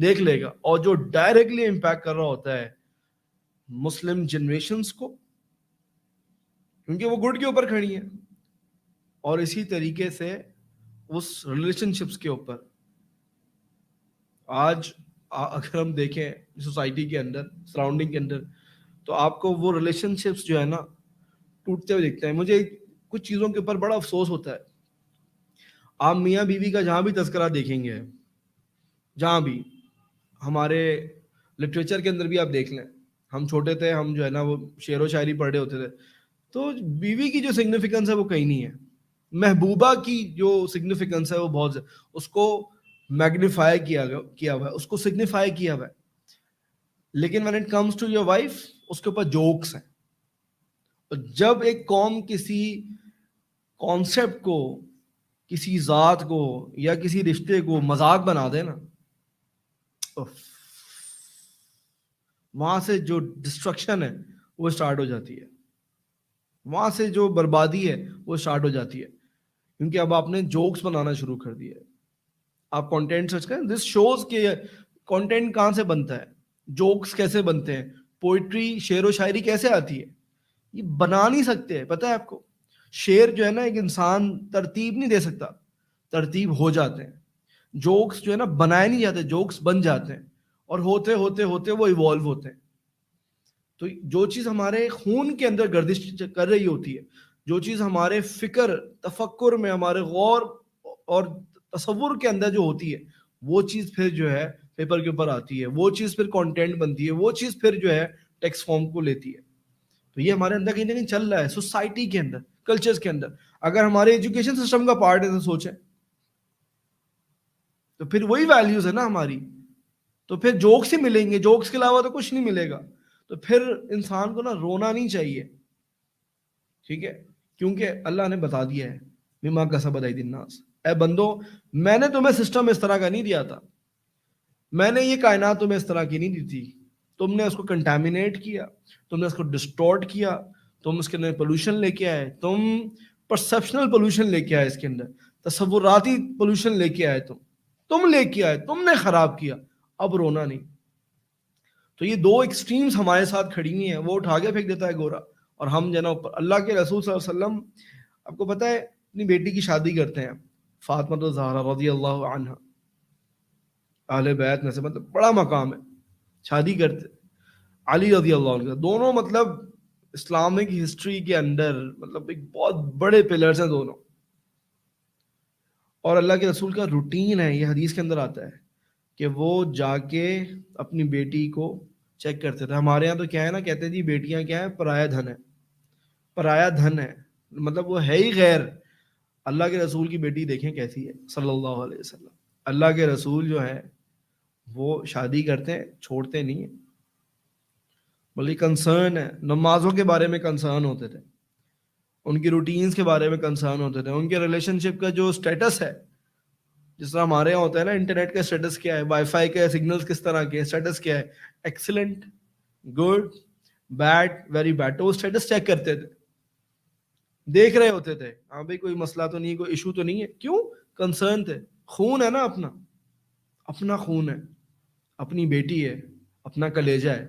دیکھ لے گا, اور جو ڈائریکٹلی امپیکٹ کر رہا ہوتا ہے مسلم جنریشنز کو, کیونکہ وہ گڈ کے اوپر کھڑی ہیں, اور اسی طریقے سے اس ریلیشن شپس کے اوپر. آج اگر ہم دیکھیں سوسائٹی کے اندر, سراؤنڈنگ کے اندر, تو آپ کو وہ ریلیشن شپس جو ہے نا ٹوٹتے ہوئے دکھتے ہیں. مجھے کچھ چیزوں کے اوپر بڑا افسوس ہوتا ہے. آپ میاں بیوی کا جہاں بھی تذکرہ دیکھیں گے, جہاں بھی, ہمارے لٹریچر کے اندر بھی آپ دیکھ لیں, ہم چھوٹے تھے, ہم جو ہے نا وہ شعر و شاعری پڑھ رہے ہوتے تھے, تو بیوی کی جو سگنیفیکنس ہے وہ کہیں نہیں ہے. محبوبہ کی جو سگنیفیکنس ہے وہ بہت, اس کو میگنیفائی کیا ہوا ہے, اس کو سگنیفائی کیا ہوا ہے. لیکن when it comes to your wife, اس کے اوپر جوکس ہیں. جب ایک قوم کسی کانسیپٹ کو, کسی ذات کو یا کسی رشتے کو مذاق بنا دے نا, وہاں سے جو ڈسٹرکشن ہے وہ اسٹارٹ ہو جاتی ہے, وہاں سے جو بربادی ہے وہ اسٹارٹ ہو جاتی ہے. کیونکہ اب آپ نے جوکس بنانا شروع کر دیا ہے. آپ کانٹینٹ سرچ کریں, دس شوز کہ کانٹینٹ کہاں سے بنتا ہے, جوکس کیسے بنتے ہیں, پوئٹری, شعر و شاعری کیسے آتی ہے. یہ بنا نہیں سکتے. پتہ ہے آپ کو, شعر جو ہے نا ایک انسان ترتیب نہیں دے سکتا, ترتیب ہو جاتے ہیں. جوکس جو ہے نا بنائے نہیں جاتے, جوکس بن جاتے ہیں, اور ہوتے ہوتے ہوتے وہ ایوالو ہوتے ہیں. تو جو چیز ہمارے خون کے اندر گردش کر رہی ہوتی ہے, جو چیز ہمارے فکر, تفکر میں, ہمارے غور اور تصور کے اندر جو ہوتی ہے, وہ چیز پھر جو ہے پیپر کے اوپر آتی ہے, وہ چیز پھر کانٹینٹ بنتی ہے, وہ چیز پھر جو ہے ٹیکسٹ فارم کو لیتی ہے. تو یہ ہمارے اندر کہیں نہ کہیں چل رہا ہے, سوسائٹی کے اندر, کلچرز کے اندر. اگر ہمارے ایجوکیشن سسٹم کا پارٹ ہے تو سوچیں, تو پھر وہی ویلیوز ہے نا ہماری, تو پھر جوکس ہی ملیں گے, جوکس کے علاوہ تو کچھ نہیں ملے گا. تو پھر انسان کو نا رونا نہیں چاہیے, ٹھیک ہے, کیونکہ اللہ نے بتا دیا ہے بما کسبت ایدی الناس, اے بندو میں نے تمہیں سسٹم اس طرح کا نہیں دیا تھا, میں نے یہ کائنات تمہیں اس طرح کی نہیں دی تھی, تم نے اس کو کنٹامینیٹ کیا, تم نے اس کو ڈسٹورٹ کیا, تم اس کے اندر پولوشن لے کے آئے, تم پرسپشنل پولوشن لے کے آئے, اس کے اندر تصوراتی پولوشن لے کے آئے, تم لے کے آئے, تم نے خراب کیا, اب رونا نہیں. تو یہ دو ایکسٹریمز ہمارے ساتھ کھڑی ہوئی ہیں, وہ اٹھا کے پھینک دیتا ہے گورا, اور ہم جو نا اوپر. اللہ کے رسول صلی اللہ علیہ وسلم, آپ کو پتہ ہے, اپنی بیٹی کی شادی کرتے ہیں, فاطمہ الزہرا رضی اللہ عنہا, اہل بیت میں سے, مطلب بڑا مقام ہے, شادی کرتے علی رضی اللہ عنہ, دونوں مطلب اسلامک ہسٹری کے اندر مطلب ایک بہت بڑے پلرز ہیں دونوں. اور اللہ کے رسول کا روٹین ہے, یہ حدیث کے اندر آتا ہے کہ وہ جا کے اپنی بیٹی کو چیک کرتے تھے. ہمارے یہاں تو کیا ہے نا, کہتے ہیں جی بیٹیاں کیا ہیں, پرایا دھن ہے, پرایا دھن ہے, مطلب وہ ہے ہی غیر. اللہ کے رسول کی بیٹی دیکھیں کیسی ہے صلی اللہ علیہ وسلم. اللہ کے رسول جو ہے وہ شادی کرتے ہیں, چھوڑتے نہیں ہیں, بلکہ کنسرن ہے, نمازوں کے بارے میں کنسرن ہوتے تھے, ان کی روٹینز کے بارے میں کنسرن ہوتے تھے, ان کے ریلیشن شپ کا جو سٹیٹس ہے, جس طرح ہمارے یہاں ہوتا ہے نا, انٹرنیٹ کا سٹیٹس کیا ہے, وائی فائی کا سگنلز کس طرح کے, سٹیٹس کیا ہے, excellent, good, bad, very bad, تو وہ سٹیٹس چیک کرتے تھے, دیکھ رہے ہوتے تھے, ہاں بھائی کوئی مسئلہ تو نہیں, کوئی ایشو تو نہیں ہے. کیوں؟ کنسرن تھے. خون ہے نا اپنا, اپنا خون ہے, اپنی بیٹی ہے, اپنا کلیجہ ہے.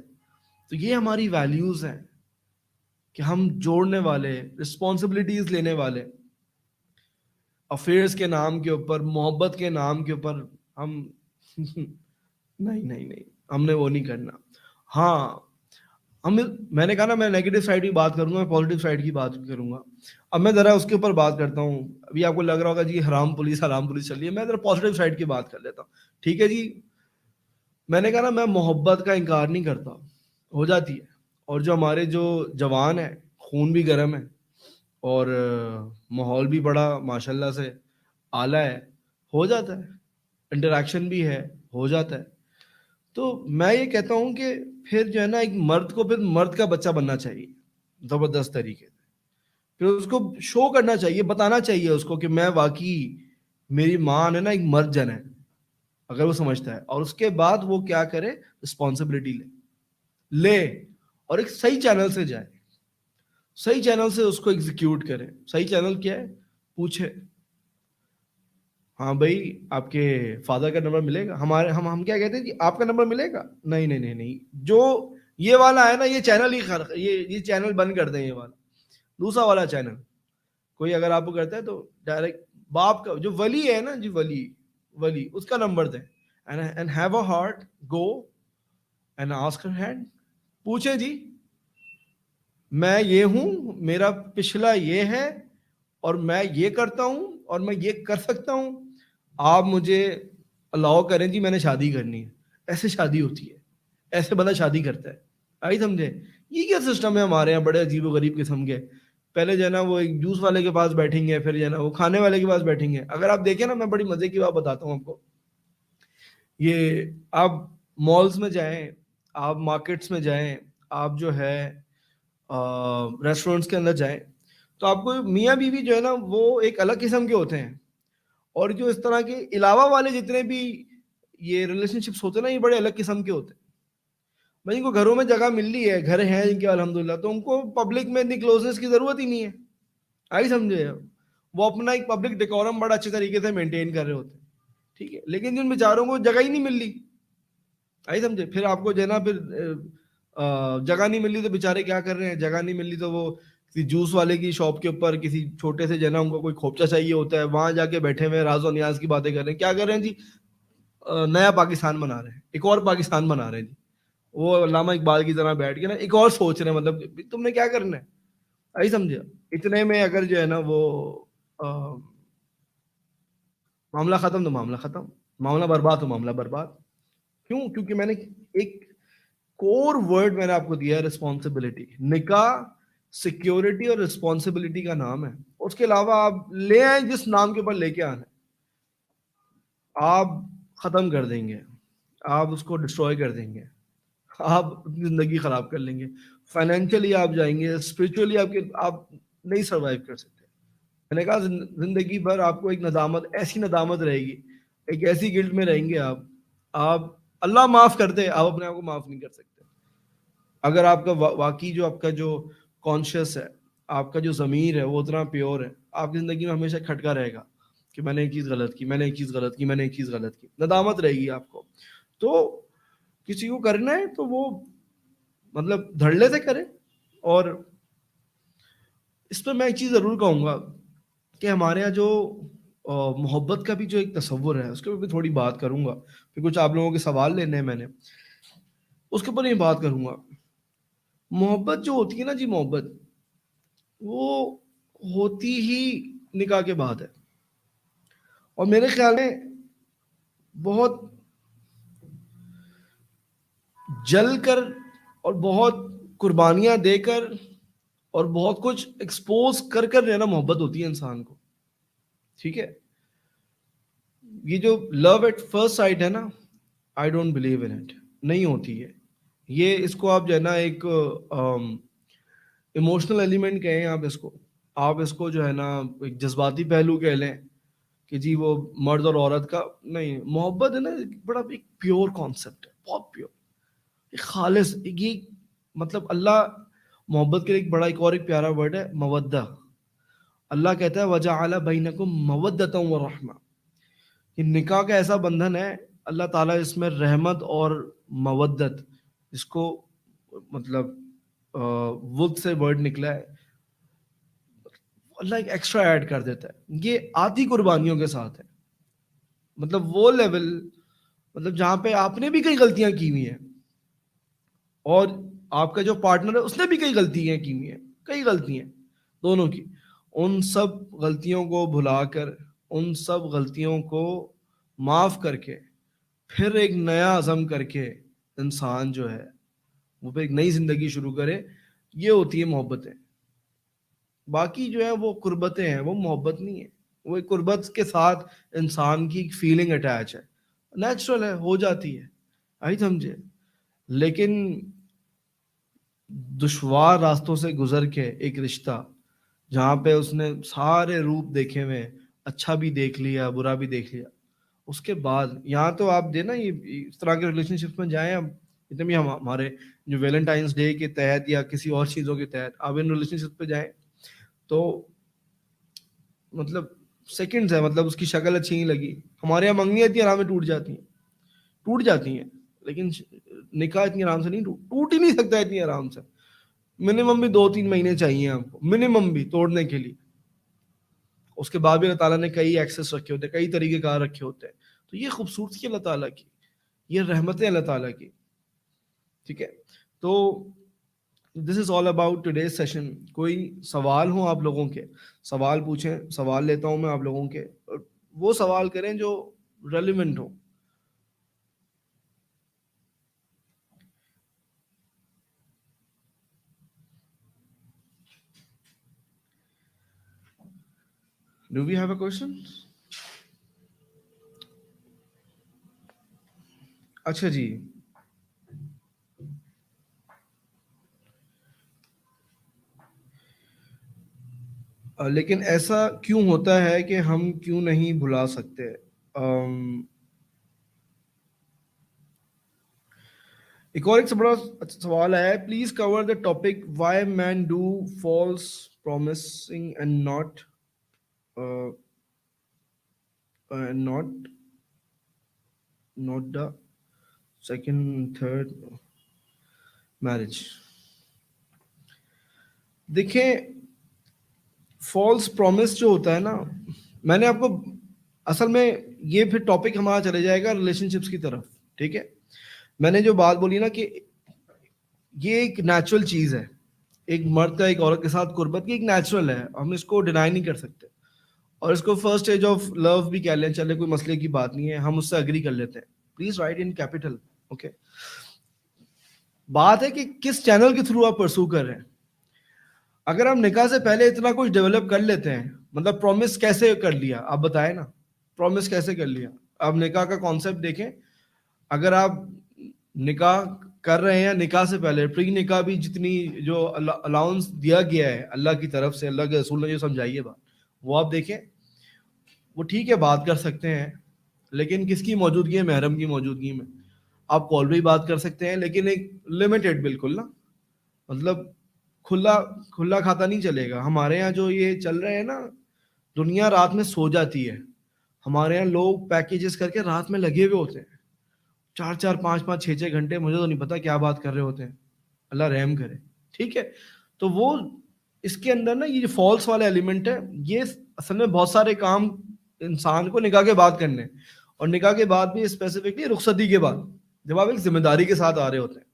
تو یہ ہماری ویلیوز ہیں کہ ہم جوڑنے والے, رسپانسبلٹیز لینے والے, افیئرس کے نام کے اوپر, محبت کے نام کے اوپر ہم نہیں, ہم نے وہ نہیں کرنا. ہاں میں نے کہا نا, میں نیگیٹو سائڈ کی بات کروں گا, میں پازیٹیو سائڈ کی بات کروں گا. اب میں ذرا اس کے اوپر بات کرتا ہوں. ابھی آپ کو لگ رہا ہوگا جی حرام پولیس چل رہی ہے, میں ذرا پازیٹیو سائڈ کی بات کر لیتا ہوں, ٹھیک ہے جی. میں نے کہا نا, میں محبت کا انکار نہیں کرتا, ہو جاتی ہے, اور جو ہمارے جو جوان ہیں, خون بھی گرم ہے, اور ماحول بھی بڑا ماشاءاللہ سے اعلیٰ ہے, ہو جاتا ہے, انٹریکشن بھی ہے, ہو جاتا ہے. تو میں یہ کہتا ہوں کہ پھر جو ہے نا, ایک مرد کو پھر مرد کا بچہ بننا چاہیے زبردست طریقے سے, پھر اس کو شو کرنا چاہیے, بتانا چاہیے اس کو کہ میں واقعی, میری ماں نے نا ایک مرد جنا ہے, اگر وہ سمجھتا ہے, اور اس کے بعد وہ کیا کرے, رسپانسبلٹی لے, اور ایک صحیح چینل سے جائے, صحیح چینل سے اس کو ایگزیکیوٹ کرے. صحیح چینل کیا ہے, پوچھے, ہاں بھائی آپ کے فادر کا نمبر ملے گا. ہم کیا کہتے ہیں جی آپ کا نمبر ملے گا, نہیں نہیں نہیں نہیں, جو یہ والا ہے نا یہ چینل ہی یہ چینل بند کر دیں, یہ والا دوسرا والا چینل کوئی اگر آپ کو کرتا ہے تو ڈائریکٹ باپ کا جو ولی ہے نا جی, ولی اس کا نمبر دیں, and have a heart, go and ask her hand, پوچھیں جی میں یہ ہوں, میرا پچھلا یہ ہے, اور میں یہ کرتا ہوں, اور میں یہ کر سکتا ہوں, آپ مجھے الاؤ کریں جی, میں نے شادی کرنی ہے. ایسے شادی ہوتی ہے, ایسے بندہ شادی کرتا ہے. آئی سمجھے؟ یہ کیا سسٹم ہے ہمارے یہاں بڑے عجیب و غریب قسم کے. پہلے جو ہے نا وہ ایک جوس والے کے پاس بیٹھیں گے, پھر جو ہے نا وہ کھانے والے کے پاس بیٹھیں گے. اگر آپ دیکھیں نا, میں بڑی مزے کی بات بتاتا ہوں آپ کو, یہ آپ مالز میں جائیں, آپ مارکیٹس میں جائیں, آپ جو ہے ریسٹورینٹس کے اندر جائیں, تو آپ کو میاں بیوی جو ہے نا وہ ایک الگ قسم کے ہوتے ہیں, اور جو اس طرح کے علاوہ والے جتنے بھی یہ ریلیشن شپس ہوتے ہیں نا یہ بڑے الگ قسم کے ہوتے ہیں. بھائی ان کو گھروں میں جگہ مل رہی ہے, گھر ہیں ان کے الحمدللہ, تو ان کو پبلک میں اتنی کلوزنس کی ضرورت ہی نہیں ہے. آئی سمجھے؟ وہ اپنا ایک پبلک ڈیکورم بڑا اچھے طریقے سے مینٹین کر رہے ہوتے ہیں, ٹھیک ہے, لیکن جن بیچاروں کو جگہ ہی نہیں مل رہی, آئی سمجھے, پھر آپ کو جو ہے نا پھر جگہ نہیں مل رہی تو بیچارے کیا کر رہے ہیں, جگہ نہیں مل رہی تو وہ کسی جوس والے کی شاپ کے اوپر کسی چھوٹے سے جو ہے نا ان کو کوئی کھوپچا چاہیے ہوتا ہے, وہاں جا کے بیٹھے ہوئے راز و نیاز کی باتیں کر رہے ہیں. کیا کر رہے ہیں جی, نیا پاکستان بنا رہے ہیں, ایک اور پاکستان بنا رہے ہیں جی. وہ علامہ اقبال کی طرح بیٹھ کے نا ایک اور سوچ رہے ہیں, مطلب تم نے کیا کرنا ہے. آئی سمجھے؟ اتنے میں اگر جو ہے نا وہ معاملہ ختم تو معاملہ ختم, معاملہ برباد تو معاملہ برباد. کیوں؟ کیونکہ میں نے ایک کور ورڈ میں نے آپ کو دیا ہے, رسپانسبلٹی. نکاح سیکیورٹی اور رسپانسبلٹی کا نام ہے. اس کے علاوہ آپ لے آئیں جس نام کے اوپر لے کے آنا ہے, آپ ختم کر دیں گے, آپ اس کو ڈسٹروائے کر دیں گے, آپ اپنی زندگی خراب کر لیں گے, فائنینشلی آپ جائیں گے, اسپرچولی آپ نہیں سروائیو کر سکتے. میں نے کہا زندگی بھر آپ کو ایک ندامت, ایسی ندامت رہے گی, ایک ایسی گلٹ میں رہیں گے آپ اللہ معاف کر دے, آپ اپنے آپ کو معاف نہیں کر سکتے. اگر آپ کا واقعی جو آپ کا جو کانشیس ہے, آپ کا جو ضمیر ہے وہ اتنا پیور ہے, آپ کی زندگی میں ہمیشہ کھٹکا رہے گا کہ میں نے ایک چیز غلط کی, میں نے ایک چیز غلط کی, میں نے ایک چیز غلط کی, ندامت رہے گی آپ کو. تو کسی کو کرنا ہے تو وہ مطلب دھڑلے سے کرے. اور اس پہ میں ایک چیز ضرور کہوں گا کہ ہمارے یہاں جو محبت کا بھی جو ایک تصور ہے اس کے اوپر بھی تھوڑی بات کروں گا, پھر کچھ آپ لوگوں کے سوال لینے ہیں میں نے, اس کے اوپر ہی بات کروں گا. محبت جو ہوتی ہے نا جی, محبت وہ ہوتی ہی نکاح کے بعد ہے, اور میرے خیال میں بہت جل کر اور بہت قربانیاں دے کر اور بہت کچھ ایکسپوز کر رہنا محبت ہوتی ہے انسان کو, ٹھیک ہے. یہ جو لو ایٹ فرسٹ سائٹ ہے نا, I don't believe in it, نہیں ہوتی ہے. یہ اس کو آپ جو ہے نا ایک ایموشنل ایلیمنٹ کہیں, آپ اس کو جو ہے نا ایک جذباتی پہلو کہہ لیں کہ جی وہ مرد اور عورت کا نہیں. محبت ہے نا بڑا ایک پیور کانسیپٹ ہے, بہت پیور, ایک خالص, یہ مطلب اللہ محبت کے لیے ایک بڑا ایک اور ایک پیارا ورڈ ہے مودہ. اللہ کہتا ہے وجعل بینکم مودۃ ورحمہ, یہ نکاح کا ایسا بندھن ہے, اللہ تعالیٰ اس میں رحمت اور مودت, اس کو مطلب ود سے ورڈ نکلا ہے, اللہ ایک ایکسٹرا ایڈ کر دیتا ہے. یہ آدھی قربانیوں کے ساتھ ہے, مطلب وہ لیول, مطلب جہاں پہ آپ نے بھی کئی غلطیاں کی ہوئی ہیں اور آپ کا جو پارٹنر ہے اس نے بھی کئی غلطیاں کی ہوئی ہیں, کئی غلطیاں دونوں کی, ان سب غلطیوں کو بھلا کر, ان سب غلطیوں کو معاف کر کے, پھر ایک نیا عزم کر کے انسان جو ہے وہ پھر ایک نئی زندگی شروع کرے, یہ ہوتی ہے محبتیں. باقی جو ہے وہ قربتیں ہیں, وہ محبت نہیں ہے. وہ ایک قربت کے ساتھ انسان کی ایک فیلنگ اٹیچ ہے, نیچرل ہے, ہو جاتی ہے, آئی سمجھے. لیکن دشوار راستوں سے گزر کے ایک رشتہ جہاں پہ اس نے سارے روپ دیکھے ہوئے, اچھا بھی دیکھ لیا, برا بھی دیکھ لیا, اس کے بعد یہاں تو آپ دینا یہ اس طرح کے ریلیشن شپ میں جائیں, اب اتنے بھی ہمارے جو ویلنٹائنس ڈے کے تحت یا کسی اور چیزوں کے تحت آپ ان ریلیشن شپ پہ جائیں تو مطلب سیکنڈز ہے, مطلب اس کی شکل اچھی نہیں لگی. ہمارے یہاں منگنی اتنی آرام سے ٹوٹ جاتی ہیں, لیکن نکاح اتنی آرام سے نہیں ٹوٹ ہی نہیں سکتا اتنی آرام سے. منیمم بھی 2-3 مہینے چاہیے آپ کو, منیمم بھی توڑنے کے لیے. اس کے بعد بھی اللہ تعالیٰ نے کئی ایکسس رکھے ہوتے ہیں, کئی طریقے کار رکھے ہوتے ہیں. تو یہ خوبصورتی اللہ تعالیٰ کی, یہ رحمتیں اللہ تعالیٰ کی. ٹھیک ہے, تو دس از آل اباؤٹ ٹوڈیز سیشن. کوئی سوال ہوں آپ لوگوں کے, سوال پوچھیں, سوال لیتا ہوں میں آپ لوگوں کے. وہ سوال کریں جو relevant who. Do we have a question? اچھا جی, لیکن ایسا کیوں ہوتا ہے کہ ہم کیوں نہیں بھلا سکتے؟ ایک اور ایک بڑا سوال ہے, please cover the topic why men do false promising and not the second third marriage. دیکھیں, فالس پرومس جو ہوتا ہے نا, میں نے آپ کو اصل میں یہ پھر ٹاپک ہمارا چلے جائے گا ریلیشن شپس کی طرف. ٹھیک ہے, میں نے جو بات بولی نا کہ یہ ایک نیچرل چیز ہے, ایک مرد کا ایک عورت کے ساتھ قربت کی ایک نیچرل ہے, ہم اس کو ڈینائی نہیں کر سکتے. اور اس کو فرسٹ اسٹیج آف لو بھی کہہ لیں, چلے کوئی مسئلے کی بات نہیں ہے, ہم اس سے اگری کر لیتے ہیں. Please write in capital. Okay, بات ہے کہ کس چینل کے تھرو آپ پرسو کر رہے ہیں. اگر ہم نکاح سے پہلے اتنا کچھ ڈیولپ کر لیتے ہیں, مطلب پرومس کیسے کر لیا, آپ بتائیں نا, پرومس کیسے کر لیا. آپ نکاح کا کانسیپٹ دیکھیں, اگر آپ نکاح کر رہے ہیں نکاح سے پہلے, پری نکاح بھی جتنی جو الاؤنس دیا گیا ہے اللہ کی طرف سے, اللہ کے رسول نے جو سمجھائی ہے بات, وہ آپ دیکھیں. وہ ٹھیک ہے بات کر سکتے ہیں, لیکن کس کی موجودگی ہے, محرم کی موجودگی میں. آپ کال پہ ہی بات کر سکتے ہیں, لیکن ایک لمیٹڈ, بالکل نا, مطلب کھلا کھاتا نہیں چلے گا. ہمارے یہاں جو یہ چل رہے ہیں نا, دنیا رات میں سو جاتی ہے. ہمارے یہاں لوگ پیکیجز کر کے رات میں لگے ہوئے ہوتے ہیں, 4-4 5-5 6-6 گھنٹے, مجھے تو نہیں پتا کیا بات کر رہے ہوتے ہیں, اللہ رحم کرے. ٹھیک ہے, تو وہ اس کے اندر نا یہ جو فالس والا ایلیمنٹ ہے, یہ اصل میں بہت سارے کام انسان کو نکاح کے بعد کرنے, اور نکاح کے بعد بھی اسپیسیفکلی رخصتی کے بعد, جب آپ ایک ذمہ داری کے ساتھ آ رہے ہوتے ہیں.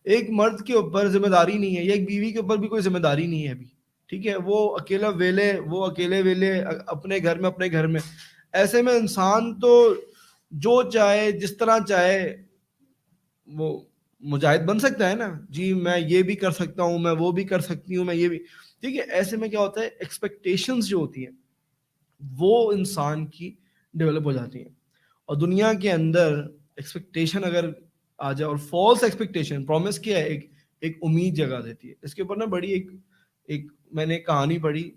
ایک مرد کے اوپر ذمہ داری نہیں ہے, یا ایک بیوی کے اوپر بھی کوئی ذمہ داری نہیں ہے ابھی. ٹھیک ہے, وہ اکیلے ویلے اپنے گھر میں. ایسے میں انسان تو جو چاہے جس طرح چاہے وہ مجاہد بن سکتا ہے نا, جی میں یہ بھی کر سکتا ہوں, میں وہ بھی کر سکتی ہوں, میں یہ بھی. ٹھیک ہے, ایسے میں کیا ہوتا ہے, ایکسپیکٹیشنز جو ہوتی ہیں وہ انسان کی ڈیولپ ہو جاتی ہیں. اور دنیا کے اندر ایکسپیکٹیشن اگر آ جائے, اور فالس ایکسپیکٹیشن, پرومس کیا ہے, ایک امید جگہ دیتی ہے. اس کے اوپر نا بڑی ایک میں نے کہانی پڑھی,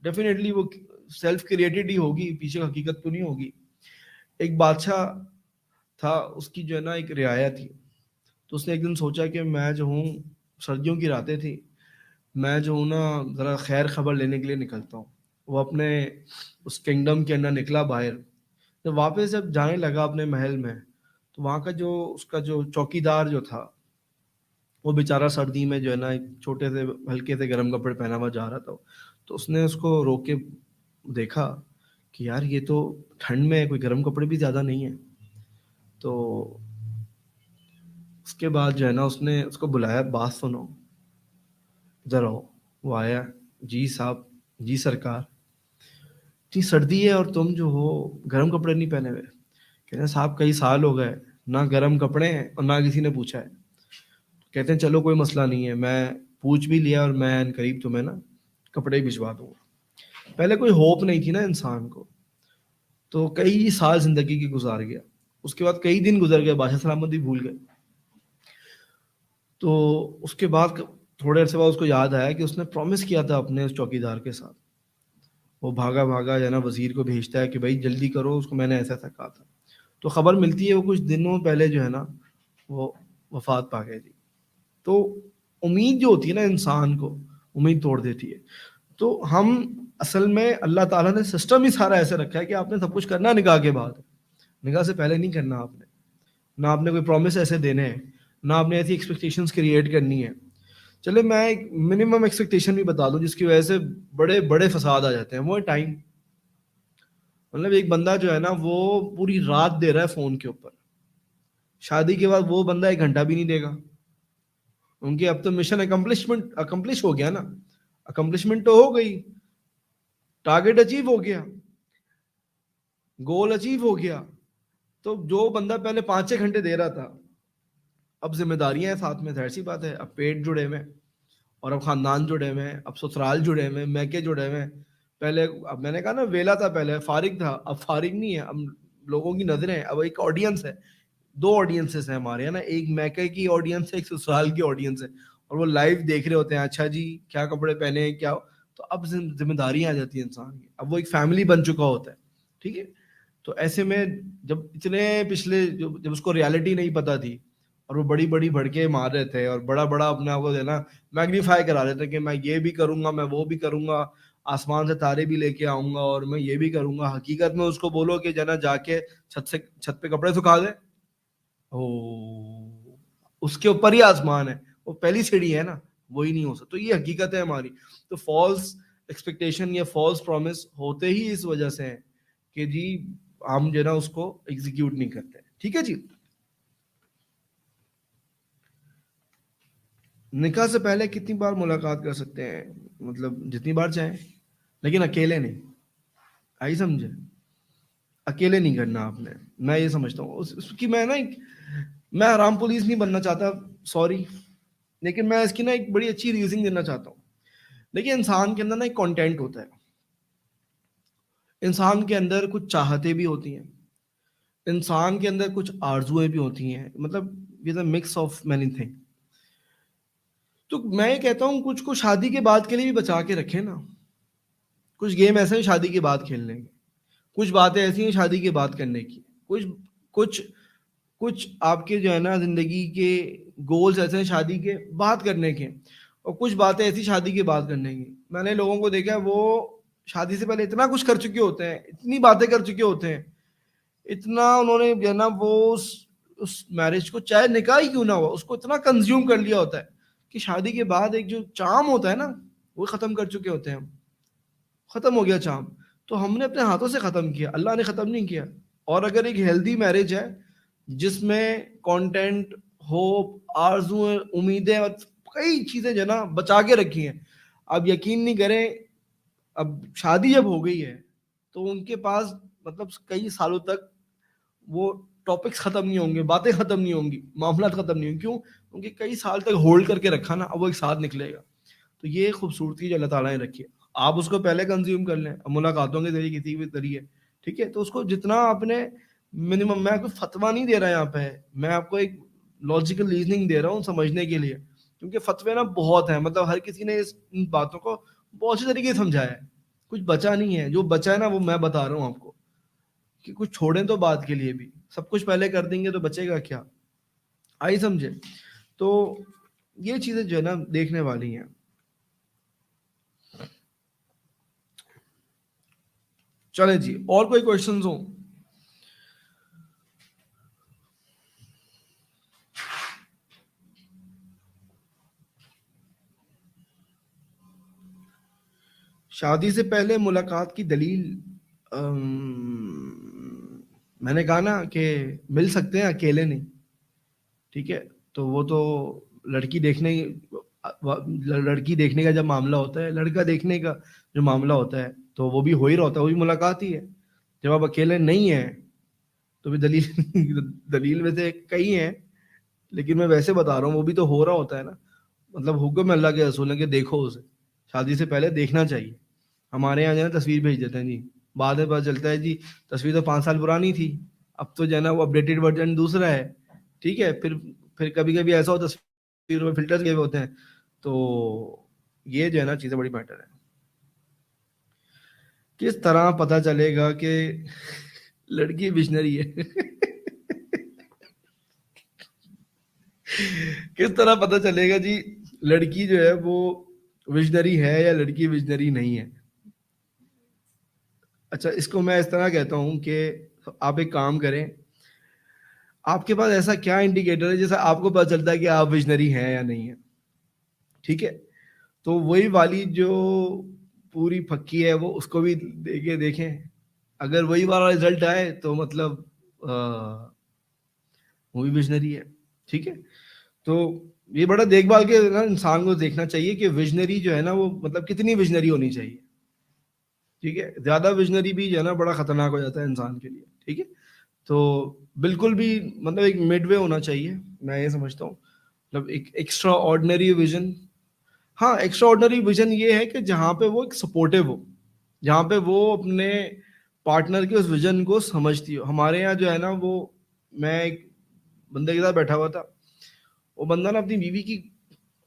ڈیفینیٹلی وہ سیلف کریٹڈ ہی ہوگی, پیچھے حقیقت تو نہیں ہوگی. ایک بادشاہ تھا, اس کی جو ہے نا ایک رعایا تھی. تو اس نے ایک دن سوچا کہ میں جو ہوں, سردیوں کی راتیں تھی, میں جو ہوں نا ذرا خیر خبر لینے کے لیے نکلتا ہوں. وہ اپنے اس کنگڈم کے اندر نکلا باہر. جب واپس جب جانے لگا اپنے محل میں, تو وہاں کا اس کا جو چوکی دار جو تھا, وہ بیچارہ سردی میں جو ہے نا ایک چھوٹے سے ہلکے سے گرم کپڑے پہنا ہوا جا رہا تھا. تو اس نے اس کو روک کے دیکھا کہ یار یہ تو ٹھنڈ میں کوئی گرم کپڑے بھی زیادہ نہیں ہیں. تو اس کے بعد جو ہے نا اس نے اس کو بلایا, بات سنو ذرا. وہ آیا, جی صاحب, جی سرکار, اتنی سردی ہے اور تم جو ہو گرم کپڑے نہیں پہنے ہوئے. کہتے ہیں صاحب کئی سال ہو گئے, نہ گرم کپڑے ہیں اور نہ کسی نے پوچھا ہے. کہتے ہیں چلو کوئی مسئلہ نہیں ہے, میں پوچھ بھی لیا اور میں ان قریب تمہیں نا کپڑے بھجوا دوں گا. پہلے کوئی ہوپ نہیں تھی نا انسان کو, تو کئی سال زندگی کی گزار گیا. اس کے بعد کئی دن گزر گئے, بادشاہ سلامت بھی بھول گئے. تو اس کے بعد تھوڑے عرصے بعد اس کو یاد آیا کہ اس نے پرومس کیا تھا اپنے اس چوکی دار کے ساتھ. وہ بھاگا جو ہے نا وزیر کو بھیجتا ہے کہ بھائی جلدی کرو, اس کو میں نے ایسا کہا تھا. تو خبر ملتی ہے وہ کچھ دنوں پہلے جو ہے نا وہ وفات پا گئی تھی. تو امید جو ہوتی ہے نا انسان کو, امید توڑ دیتی ہے. تو ہم اصل میں اللہ تعالیٰ نے سسٹم ہی سارا ایسے رکھا ہے کہ آپ نے سب کچھ کرنا نکاح کے بعد، نکاح سے پہلے نہیں کرنا آپ نے. نہ آپ نے کوئی پرومس ایسے دینے ہیں، نہ آپ نے ایسی ایکسپیکٹیشنز کریٹ کرنی ہے. چلے میں ایک منیمم ایکسپیکٹیشن بھی بتا دوں جس کی وجہ سے بڑے بڑے فساد آ جاتے ہیں. وہ ٹائم، مطلب ایک بندہ جو ہے نا وہ پوری رات دے رہا ہے فون کے اوپر، شادی کے بعد وہ بندہ 1 گھنٹہ بھی نہیں دے گا. ان کے اب تو مشن اکمپلش ہو گیا نا، اکمپلشمنٹ تو ہو گئی، ٹارگیٹ اچیو ہو گیا، گول اچیو ہو گیا. تو جو بندہ پہلے 5-6 گھنٹے دے رہا تھا، اب ذمہ داریاں ہیں ساتھ میں، ظاہر سی بات ہے، اب پیٹ جڑے ہوئے ہیں، اور اب خاندان جڑے ہوئے ہیں، اب سسرال جڑے ہوئے ہیں، میکے جڑے ہوئے ہیں. پہلے اب میں نے کہا نا ویلا تھا، پہلے فارغ تھا، اب فارغ نہیں ہے، اب لوگوں کی نظریں، اب ایک آڈینس ہے. 2 آڈینسز ہیں ہمارے، ہے نا، ایک میکے کی آڈینس ہے، ایک سسرال کی آڈینس ہے، اور وہ لائیو دیکھ رہے ہوتے ہیں، اچھا جی کیا کپڑے پہنے ہیں کیا. تو اب ذمہ داریاں آ جاتی ہیں انسان کی، اب وہ ایک فیملی بن چکا ہوتا ہے. ٹھیک ہے، تو ایسے میں جب اتنے پچھلے جب اس کو ریالٹی نہیں پتا تھی، اور وہ بڑی بڑی بھڑکے مار رہے تھے، اور بڑا بڑا اپنے آپ کو دینا میگنیفائی کرا رہے تھے کہ میں یہ بھی کروں گا، میں وہ بھی کروں گا، آسمان سے تارے بھی لے کے آؤں گا، اور میں یہ بھی کروں گا. حقیقت میں اس کو بولو کہ جنا جا کے چھت پہ کپڑے سکھا دے، اس کے اوپر ہی آسمان ہے، وہ پہلی سیڑھی ہے نا، وہی نہیں ہو سکتا. تو یہ حقیقت ہے ہماری. تو فالس ایکسپیکٹیشن یا فالس پرومس ہوتے ہی اس وجہ سے ہیں کہ جی ہم جو ہے نا اس کو ایگزیکیوٹ نہیں کرتے. ٹھیک ہے جی. نکاح سے پہلے کتنی بار ملاقات کر سکتے ہیں؟ مطلب جتنی بار چاہیں، لیکن اکیلے نہیں. آئی سمجھے؟ اکیلے نہیں کرنا آپ نے. میں یہ سمجھتا ہوں اس کی، میں حرام پولیس نہیں بننا چاہتا، سوری، لیکن میں اس کی نا ایک بڑی اچھی ریزنگ دینا چاہتا ہوں. لیکن انسان کے اندر نا ایک کانٹینٹ ہوتا ہے، انسان کے اندر کچھ چاہتے بھی ہوتی ہیں، انسان کے اندر کچھ آرزویں بھی ہوتی ہیں، مطلب یہ مکس آف مینی تھنگ. تو میں یہ کہتا ہوں کچھ کو شادی کے بعد کے لیے بھی بچا کے رکھیں نا. کچھ گیم ایسے ہیں شادی کے بعد کھیلنے کے، کچھ باتیں ایسی ہیں شادی کے بعد کرنے کی، کچھ کچھ کچھ آپ کے جو ہے نا زندگی کے گولز ایسے ہیں شادی کے بعد کرنے کے، اور کچھ باتیں ایسی شادی کے بعد کرنے کی. میں نے لوگوں کو دیکھا وہ شادی سے پہلے اتنا کچھ کر چکے ہوتے ہیں، اتنی باتیں کر چکے ہوتے ہیں، اتنا انہوں نے جو ہے نا وہ اس میرج کو، چاہے نکاح ہی کیوں نہ ہوا، اس کو اتنا کنزیوم کر لیا ہوتا ہے کہ شادی کے بعد ایک جو چام ہوتا ہے نا وہ ختم کر چکے ہوتے ہیں. ختم ہو گیا چام. تو ہم نے اپنے ہاتھوں سے ختم کیا، اللہ نے ختم نہیں کیا. اور اگر ایک ہیلدی میرج ہے جس میں کانٹینٹ، ہوپ، آرزویں، امیدیں اور کئی چیزیں جو ہے نا بچا کے رکھی ہیں. اب یقین نہیں کریں، اب شادی جب ہو گئی ہے تو ان کے پاس مطلب کئی سالوں تک وہ ٹاپکس ختم نہیں ہوں گے، باتیں ختم نہیں ہوں گی، معاملات ختم نہیں ہوں گے. کیوں؟ کیونکہ کئی سال تک ہولڈ کر کے رکھا نا، اب وہ ایک ساتھ نکلے گا. تو یہ خوبصورتی جو اللہ تعالیٰ نے رکھی ہے، آپ اس کو پہلے کنزیوم کر لیں ملاقاتوں کے ذریعے کسی بھی ذریعے. ٹھیک ہے، تو اس کو جتنا آپ نے منیمم، میں کوئی فتویٰ نہیں دے رہا یہاں پہ، میں آپ کو ایک لاجیکل ریزننگ دے رہا ہوں سمجھنے کے لیے، کیونکہ فتوے نا بہت ہیں، مطلب ہر کسی نے ان باتوں کو بہت اچھی طریقے سے سمجھایا ہے. کچھ بچا نہیں ہے، جو بچا ہے نا وہ میں بتا رہا ہوں آپ کو، کہ کچھ چھوڑیں تو بات کے لیے بھی، سب کچھ پہلے کر دیں گے تو بچے گا کیا. آئی سمجھے؟ تو یہ چیزیں جو ہے نا دیکھنے والی ہیں. چلیں جی، اور کوئی کوشچنز ہوں؟ شادی سے پہلے ملاقات کی دلیل، میں نے کہا نا کہ مل سکتے ہیں، اکیلے نہیں. ٹھیک ہے، تو وہ تو لڑکی دیکھنے کا جب معاملہ ہوتا ہے، لڑکا دیکھنے کا جو معاملہ ہوتا ہے تو وہ بھی ہو ہی رہا ہوتا ہے، وہ بھی ملاقات ہی ہے. جب آپ اکیلے نہیں ہیں تو بھی دلیل میں سے کئی ہیں، لیکن میں ویسے بتا رہا ہوں وہ بھی تو ہو رہا ہوتا ہے نا. مطلب حکم اللہ کے رسول ہے کہ دیکھو اسے، شادی سے پہلے دیکھنا چاہیے. ہمارے یہاں جو ہے نا تصویر بھیج دیتے ہیں جی، بعد میں پتہ چلتا ہے جی تصویر تو 5 سال پرانی تھی، اب تو جو ہے نا وہ اپڈیٹڈ ورژن دوسرا ہے. ٹھیک ہے، پھر کبھی کبھی ایسا ہوتا ہے تصویر میں فلٹر لگے ہوتے ہیں. تو یہ جو ہے نا چیزیں بڑی میٹر ہے. کس طرح پتہ چلے گا کہ لڑکی ویژنری ہے؟ کس طرح پتہ چلے گا جی لڑکی جو ہے وہ ویژنری ہے یا لڑکی ویژنری نہیں ہے؟ اچھا اس کو میں اس طرح کہتا ہوں کہ آپ ایک کام کریں, آپ کے پاس ایسا کیا انڈیکیٹر ہے جیسے آپ کو پتہ چلتا ہے کہ آپ ویژنری ہیں یا نہیں ہیں, ٹھیک ہے, تو وہی والی جو پوری پھکی ہے وہ اس کو بھی دیکھیں, اگر وہی والا رزلٹ آئے تو مطلب وہ بھی ویژنری ہے, ٹھیک ہے. تو یہ بڑا دیکھ بھال کے نا انسان کو دیکھنا چاہیے کہ ویژنری جو ہے نا وہ مطلب کتنی ویژنری ہونی چاہیے, ٹھیک ہے. زیادہ ویژنری بھی جو ہے نا بڑا خطرناک ہو جاتا ہے انسان کے لیے, ٹھیک ہے. تو بالکل بھی مطلب ایک مڈ وے ہونا چاہیے, میں یہ سمجھتا ہوں, مطلب ایک ایکسٹرا آرڈنری ویژن. ہاں ایکسٹرا آرڈنری ویژن یہ ہے کہ جہاں پہ وہ ایک سپورٹیو ہو, جہاں پہ وہ اپنے پارٹنر کے اس ویژن کو سمجھتی ہو. ہمارے یہاں جو ہے نا وہ, میں ایک بندے کے ساتھ بیٹھا ہوا تھا, وہ بندہ نا اپنی بیوی کی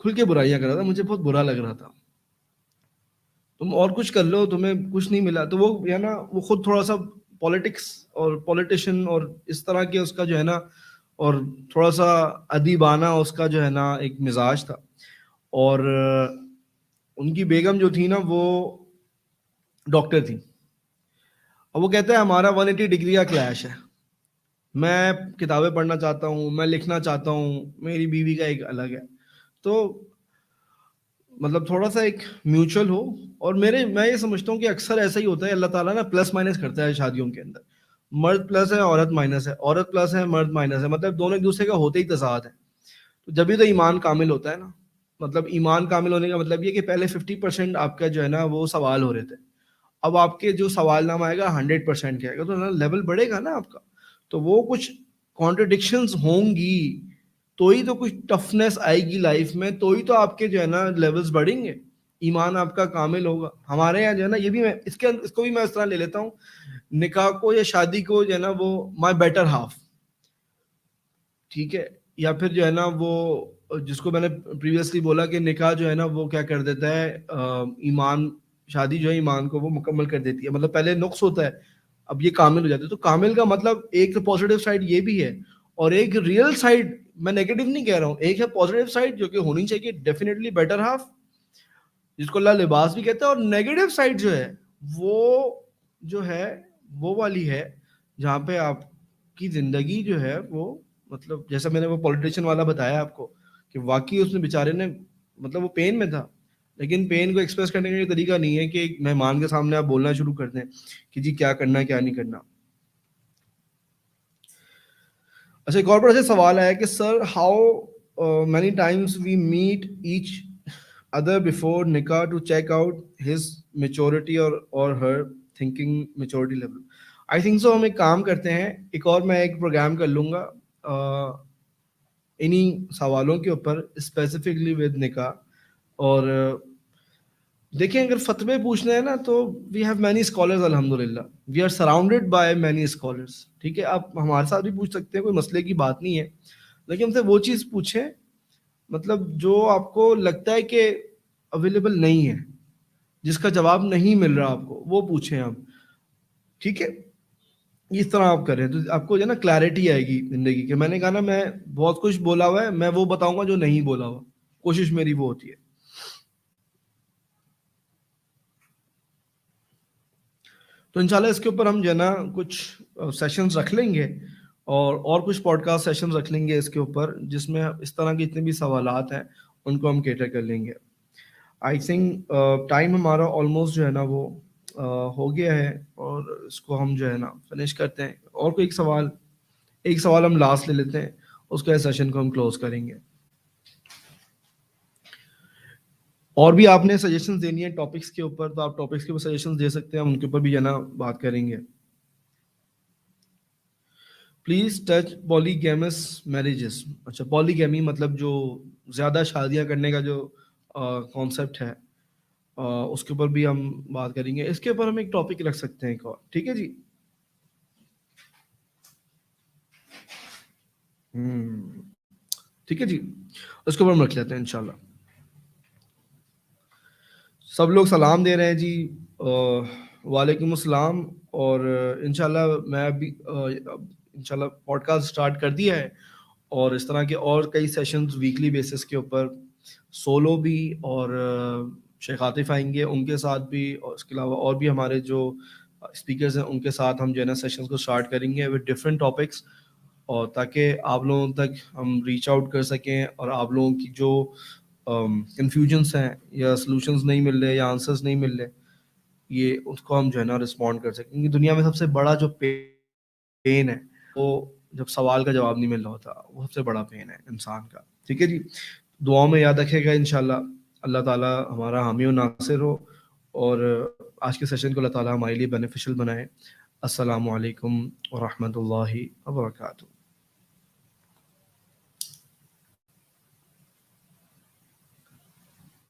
کھل کے برائیاں کر رہا تھا, مجھے بہت برا لگ رہا تھا. تم اور کچھ کر لو, تمہیں کچھ نہیں ملا. تو وہ ہے نا وہ خود تھوڑا سا پالیٹکس اور پولیٹیشین اور اس طرح کے اس کا جو ہے نا, اور تھوڑا سا ادیبانہ اس کا جو ہے نا ایک مزاج تھا. اور ان کی بیگم جو تھی نا وہ ڈاکٹر تھی, اور وہ کہتے ہیں ہمارا 180 ڈگری کا کلیش ہے, میں کتابیں پڑھنا چاہتا ہوں, میں لکھنا چاہتا ہوں, میری بیوی کا ایک الگ ہے. تو مطلب تھوڑا سا ایک میوچل ہو. اور میں یہ سمجھتا ہوں کہ اکثر ایسا ہی ہوتا ہے, اللہ تعالیٰ نا پلس مائنس کرتا ہے شادیوں کے اندر, مرد پلس ہے عورت مائنس ہے, عورت پلس ہے مرد مائنس ہے, مطلب دونوں ایک دوسرے کا ہوتے ہی تضاد ہے. تو جبھی تو ایمان کامل ہوتا ہے نا, مطلب ایمان کامل ہونے کا مطلب یہ کہ پہلے 50% آپ کا جو ہے نا وہ سوال ہو رہے تھے, اب آپ کے جو سوال نامہ آئے گا 100% کے آئے گا, تو لیول بڑھے گا نا آپ کا. تو وہ کچھ کانٹرڈکشنز ہوں گی, تو ہی تو کچھ ٹفنس آئے گی لائف میں, تو ہی تو آپ کے جو ہے نا لیولز بڑھیں گے, ایمان آپ کا کامل ہوگا. ہمارے یہاں جو ہے نا یہ بھی میں اس کو بھی میں اس طرح لے لیتا ہوں, نکاح کو یا شادی کو جو ہے نا وہ مائی بیٹر ہاف, ٹھیک ہے. یا پھر جو ہے نا وہ جس کو میں نے پریویسلی بولا کہ نکاح جو ہے نا وہ کیا کر دیتا ہے, ایمان, شادی جو ہے ایمان کو وہ مکمل کر دیتی ہے. مطلب پہلے نقص ہوتا ہے, اب یہ کامل ہو جاتا ہے. تو کامل کا مطلب ایک تو پازیٹیو سائڈ یہ بھی ہے, اور ایک ریئل سائڈ, میں نیگیٹو نہیں کہہ رہا ہوں, ایک ہے پازیٹیو سائڈ جو کہ ہونی چاہیے ڈیفینیٹلی بیٹر ہاف, جس کو اللہ لباس بھی کہتا ہے. اور نیگیٹو سائڈ جو ہے وہ جو ہے وہ والی ہے جہاں پہ آپ کی زندگی جو ہے وہ, مطلب جیسا میں نے وہ پولیٹیشین والا بتایا آپ کو کہ واقعی اس نے بیچارے نے, مطلب وہ پین میں تھا, لیکن پین کو ایکسپریس کرنے کا یہ طریقہ نہیں ہے کہ ایک مہمان کے سامنے آپ بولنا شروع کر دیں کہ جی کیا کرنا ہے کیا نہیں کرنا. اچھا ایک اور بڑا سا سوال آیا کہ sir how many times we meet each other before نکاح to check out his maturity اور her thinking maturity level. I think so ہم ایک کام کرتے ہیں, ایک اور میں ایک پروگرام کر لوں گا انہی سوالوں کے اوپر اسپیسیفکلی ود نکاح. اور دیکھیں اگر فتوے پوچھنے ہیں نا تو وی ہیو مینی اسکالرز, الحمد للہ we are surrounded by many scholars, ٹھیک ہے. آپ ہمارے ساتھ بھی پوچھ سکتے ہیں, کوئی مسئلے کی بات نہیں ہے, لیکن ہم سے وہ چیز پوچھیں مطلب جو آپ کو لگتا ہے کہ اویلیبل نہیں ہے, جس کا جواب نہیں مل رہا آپ کو, وہ پوچھیں آپ, ٹھیک ہے. اس طرح آپ کریں تو آپ کو جو ہے نا کلیئرٹی آئے گی زندگی کے. میں نے کہا نا میں بہت کچھ بولا ہوا ہے, میں وہ بتاؤں گا جو نہیں بولا ہوا, کوشش میری وہ ہوتی ہے. تو انشاءاللہ اس کے اوپر ہم جو ہے نا کچھ سیشنز رکھ لیں گے, اور کچھ پوڈ کاسٹ سیشنز رکھ لیں گے اس کے اوپر, جس میں اس طرح کے جتنے بھی سوالات ہیں ان کو ہم کیٹر کر لیں گے. آئی تھنک ٹائم ہمارا آلموسٹ جو ہے نا وہ ہو گیا ہے, اور اس کو ہم جو ہے نا فنش کرتے ہیں. اور کوئی ایک سوال ہم لاسٹ لے لیتے ہیں, اس کے سیشن کو ہم کلوز کریں گے. اور بھی آپ نے سجیشنز دینی ہے ٹاپکس کے اوپر تو آپ ٹاپکس کے اوپر سجیشنز دے سکتے ہیں, ہم ان کے اوپر بھی جو ہے نا بات کریں گے. Please touch polygamous marriages. اچھا پالی گیمی مطلب جو زیادہ شادیاں کرنے کا جو کانسیپٹ ہے, اس کے اوپر بھی ہم بات کریں گے. اس کے اوپر ہم ایک ٹاپک رکھ سکتے ہیں ایک اور, ٹھیک ہے جی. ٹھیک ہے جی, اس کے اوپر ہم رکھ لیتے ہیں انشاءاللہ. سب لوگ سلام دے رہے ہیں جی, وعلیکم السلام. اور انشاءاللہ میں ابھی انشاءاللہ پوڈ کاسٹ اسٹارٹ کر دیا ہے, اور اس طرح کے اور کئی سیشنز ویکلی بیسس کے اوپر, سولو بھی, اور شیخ عاطف آئیں گے ان کے ساتھ بھی, اور اس کے علاوہ اور بھی ہمارے جو اسپیکرز ہیں ان کے ساتھ ہم جو ہے نا سیشنز کو اسٹارٹ کریں گے ود ڈفرینٹ ٹاپکس, اور تاکہ آپ لوگوں تک ہم ریچ آؤٹ کر سکیں اور آپ لوگوں کی جو کنفیوژنس ہیں یا سلوشنز نہیں مل رہے یا آنسرز نہیں مل رہے, یہ اس کو ہم جو ہے نا رسپونڈ کر سکیں. کیونکہ دنیا میں سب سے بڑا جو پین ہے وہ جب سوال کا جواب نہیں مل رہا ہوتا, وہ سب سے بڑا پین ہے انسان کا. ٹھیک ہے جی, دعاؤں میں یاد رکھے گا انشاءاللہ. اللہ تعالیٰ ہمارا حامی و ناصر ہو, اور آج کے سیشن کو اللہ تعالیٰ ہمارے لیے بینیفیشل بنائے. السلام علیکم ورحمۃ اللہ وبرکاتہ.